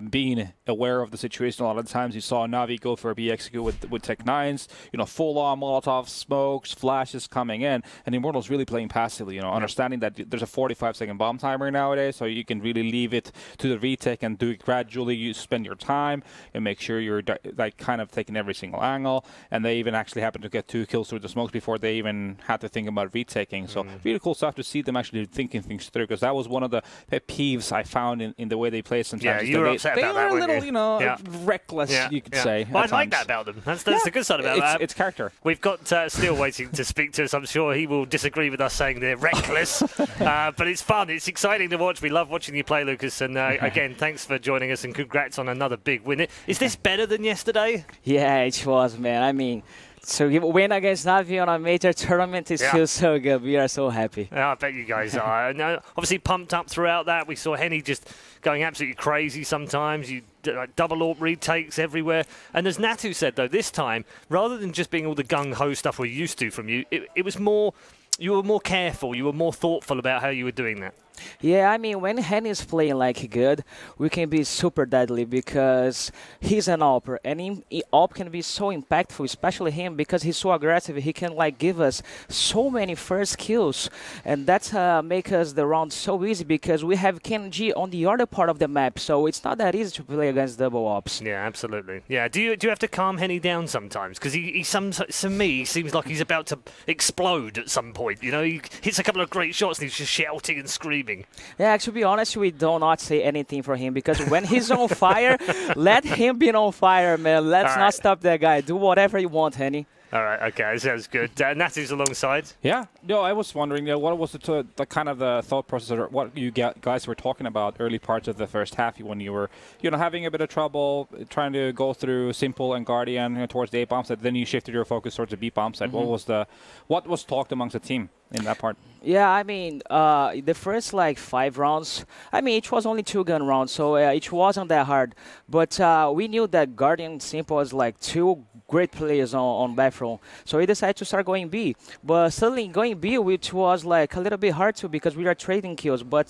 being aware of the situation. A lot of the times you saw NaVi go for a B execute with Tech 9s, you know, full on Molotov smokes, flashes coming in, and Immortals really playing passively, you know, understanding that there's a 45-second bomb timer nowadays, so you can really leave it to the retake and do it gradually. You spend your time and make sure you're like kind of taking every single angle, and they even actually happened to get 2 kills through the smokes before they even had to think about retaking. So really cool stuff to see them actually thinking things through, because that was one of the pet peeves I found in the way they play sometimes. Yeah, you were upset about that, they were a little, you know, reckless, you could say. Well, I like that about them. That's the good side about that. It's character. We've got Steele waiting to speak to us. I'm sure he will disagree with us saying they're reckless, but it's fun. It's exciting to watch. We love watching you play, Lucas, and again, thanks for joining us, and congrats on another big win. Is this better than yesterday? Yeah, it was, man. I mean, so win against NaVi on a major tournament, it feels so good. We are so happy. Yeah, I bet you guys are. Obviously pumped up throughout that. We saw Henny just going absolutely crazy sometimes. You like double AWP retakes everywhere. And as Natu said, though, this time, rather than just being all the gung-ho stuff we're used to from you, it was more... You were more careful. You were more thoughtful about how you were doing that. Yeah, I mean, when Henny is playing like good, we can be super deadly because he's an AWP, and AWP can be so impactful, especially him because he's so aggressive. He can like give us so many first kills, and that's make us the round so easy because we have KNG on the other part of the map, so it's not that easy to play against double AWPs. Yeah, absolutely. Yeah, do you have to calm Henny down sometimes? Because to me, he seems like he's about to explode at some point. You know, he hits a couple of great shots and he's just shouting and screaming. Yeah, actually, to be honest, we do not say anything for him because when he's on fire, let him be on fire, man. Let's not stop that guy. Do whatever you want, Henny. All right, okay, sounds good. Natty's alongside. Yeah, no, I was wondering, what was the kind of the thought process, or what you guys were talking about early parts of the first half when you were, having a bit of trouble trying to go through Simple and Guardian towards the A bomb site, then you shifted your focus towards the B bomb site. What was talked amongst the team in that part? Yeah, I mean, the first 5 rounds, I mean, it was only 2-gun rounds, so it wasn't that hard. But we knew that Guardian and Simple was 2 great players on bathroom, so we decided to start going B. But suddenly going B, which was a little bit hard to because we are trading kills. But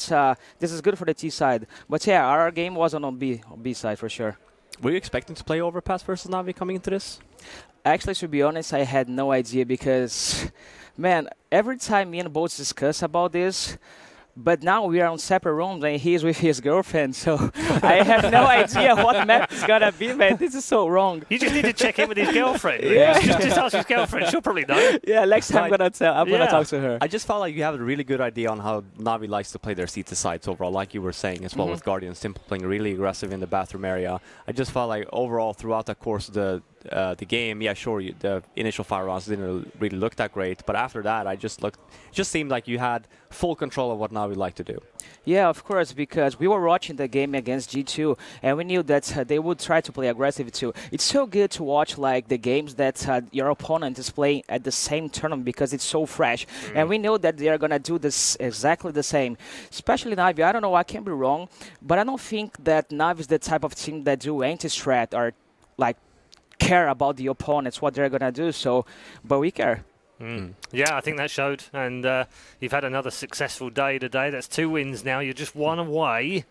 this is good for the T side. But yeah, our game wasn't on B side for sure. Were you expecting to play Overpass versus NaVi coming into this? Actually, to be honest, I had no idea because, man, every time me and Bolts discuss about this, but now we are on separate rooms and he's with his girlfriend, so I have no idea what map is gonna be, man. This is so wrong. You just need to check in with his girlfriend. Yeah. Just ask his girlfriend. She'll probably know. Yeah, next time I'm gonna talk to her. I just felt like you have a really good idea on how NaVi likes to play their seat-to-sides overall, like you were saying as well with Guardian Simple playing really aggressive in the bathroom area. I just felt like overall throughout the course of the game, yeah, sure, the initial 5 rounds didn't really look that great, but after that, it just seemed like you had full control of what NaVi like to do. Yeah, of course, because we were watching the game against G2, and we knew that they would try to play aggressive too. It's so good to watch the games that your opponent is playing at the same tournament because it's so fresh, and we know that they are gonna do this exactly the same. Especially NaVi. I don't know, I can be wrong, but I don't think that NaVi is the type of team that do anti-strat or care about the opponents, what they're gonna do. But we care. Yeah, I think that showed, and you've had another successful day today. That's 2 wins now. You're just 1 away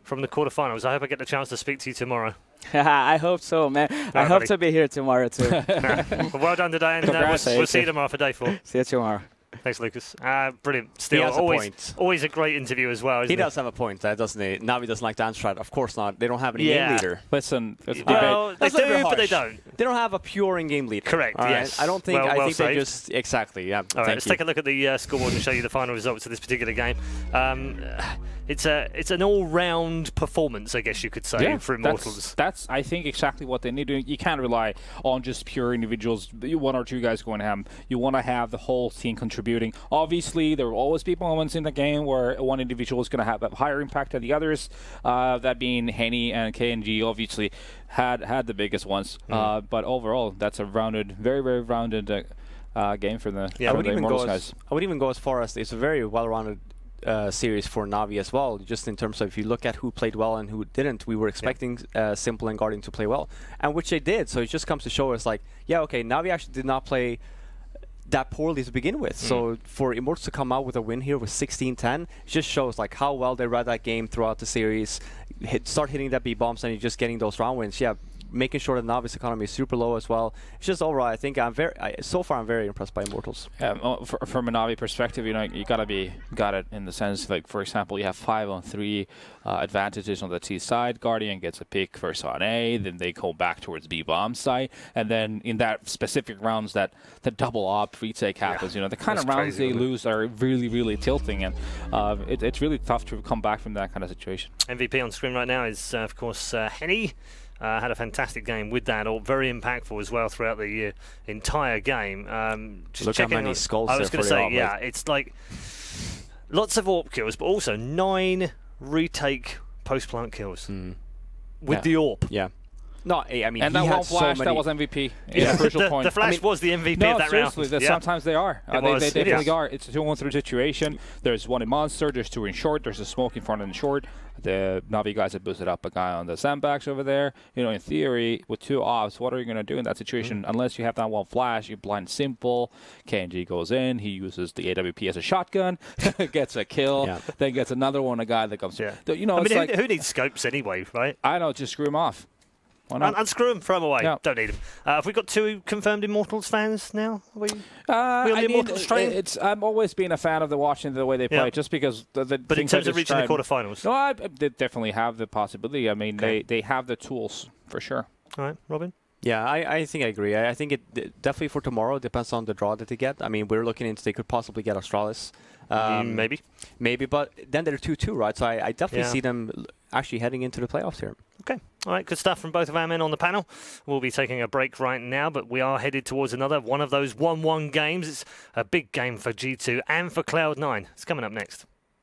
from the quarterfinals. I hope I get the chance to speak to you tomorrow. I hope so, man. I hope to be here tomorrow too. Well done today, and we'll see you tomorrow for day 4. See you tomorrow. Thanks, Lucas. Brilliant. Still, always a great interview as well, isn't he? Does have a point, doesn't he? NaVi doesn't like to answer that. Of course not. They don't have any game leader. Listen, well, they do, but they don't. They don't have a pure in-game leader. Correct, yes. I don't think, I think they just... Exactly, yeah. All right, let's take a look at the scoreboard and show you the final results of this particular game. It's an all-round performance, I guess you could say, for Immortals. That's, I think, exactly what they need to do. You can't rely on just pure individuals, 1 or 2 guys going to have. You want to have the whole team contributing. Obviously, there will always be moments in the game where one individual is going to have a higher impact than the others. That being Henny and KNG, obviously, had the biggest ones. But overall, that's a rounded, very, very rounded game for the Immortals guys. I would even go as far as it's a very well-rounded series for NaVi as well, just in terms of if you look at who played well and who didn't. We were expecting Simple and Guardian to play well, and which they did, so it just comes to show us NaVi actually did not play that poorly to begin with. So for Immortals to come out with a win here with 16-10, it just shows how well they read that game throughout the series, start hitting that B bombs, and you're just getting those round wins. Yeah, making sure that NaVi's economy is super low as well. It's just overall, I think so far I'm very impressed by Immortals. From a NaVi perspective, you got it in the sense, for example, you have 5-on-3 advantages on the T side. Guardian gets a pick first on A, then they go back towards B bomb side, and then in that specific rounds that the double op retake happens. The kind of rounds they lose are really, really tilting, and it's really tough to come back from that kind of situation. MVP on screen right now is, of course, Henny. Had a fantastic game with that, all very impactful as well throughout the entire game. Just look how many skulls I was going to say, yeah, it's lots of AWP kills, but also 9 retake post-plant kills with the AWP. Yeah. No, I mean, and he that had one flash, so that many... was MVP. Yeah, crucial point. The flash was the MVP no, of that seriously, round. sometimes they are. They definitely Yes. are. It's a 2-1-3 situation. There's one in monster, there's two in short, there's a smoke in front and short. The Navi guys have boosted up a guy on the sandbags over there. You know, in theory, with 2 offs, what are you going to do in that situation? Unless you have that one flash, you blind simple. KNG goes in, he uses the AWP as a shotgun, gets a kill, then gets another one, a guy that comes. Yeah. You know, I it's mean, like, who needs scopes anyway, right? I know, just screw him off. Why not? Unscrew them, throw them away. Yeah. Don't need them. Have we got 2 confirmed Immortals fans now? Are we on the I mean, Immortals train? I'm always been a fan of watching the way they play, Yeah. just because the But in things I terms of reaching the described- quarterfinals? No, they definitely have the possibility. I mean, Okay. they have the tools for sure. All right, Robin? Yeah, I think I agree. I think it definitely for tomorrow depends on the draw that they get. I mean, we're looking into they could possibly get Australis. Maybe. Maybe, but then they're 2-2, right? So I definitely Yeah. see them actually heading into the playoffs here. Okay. All right, good stuff from both of our men on the panel. We'll be taking a break right now, but we are headed towards another one of those 1-1 games. It's a big game for G2 and for Cloud9. It's coming up next.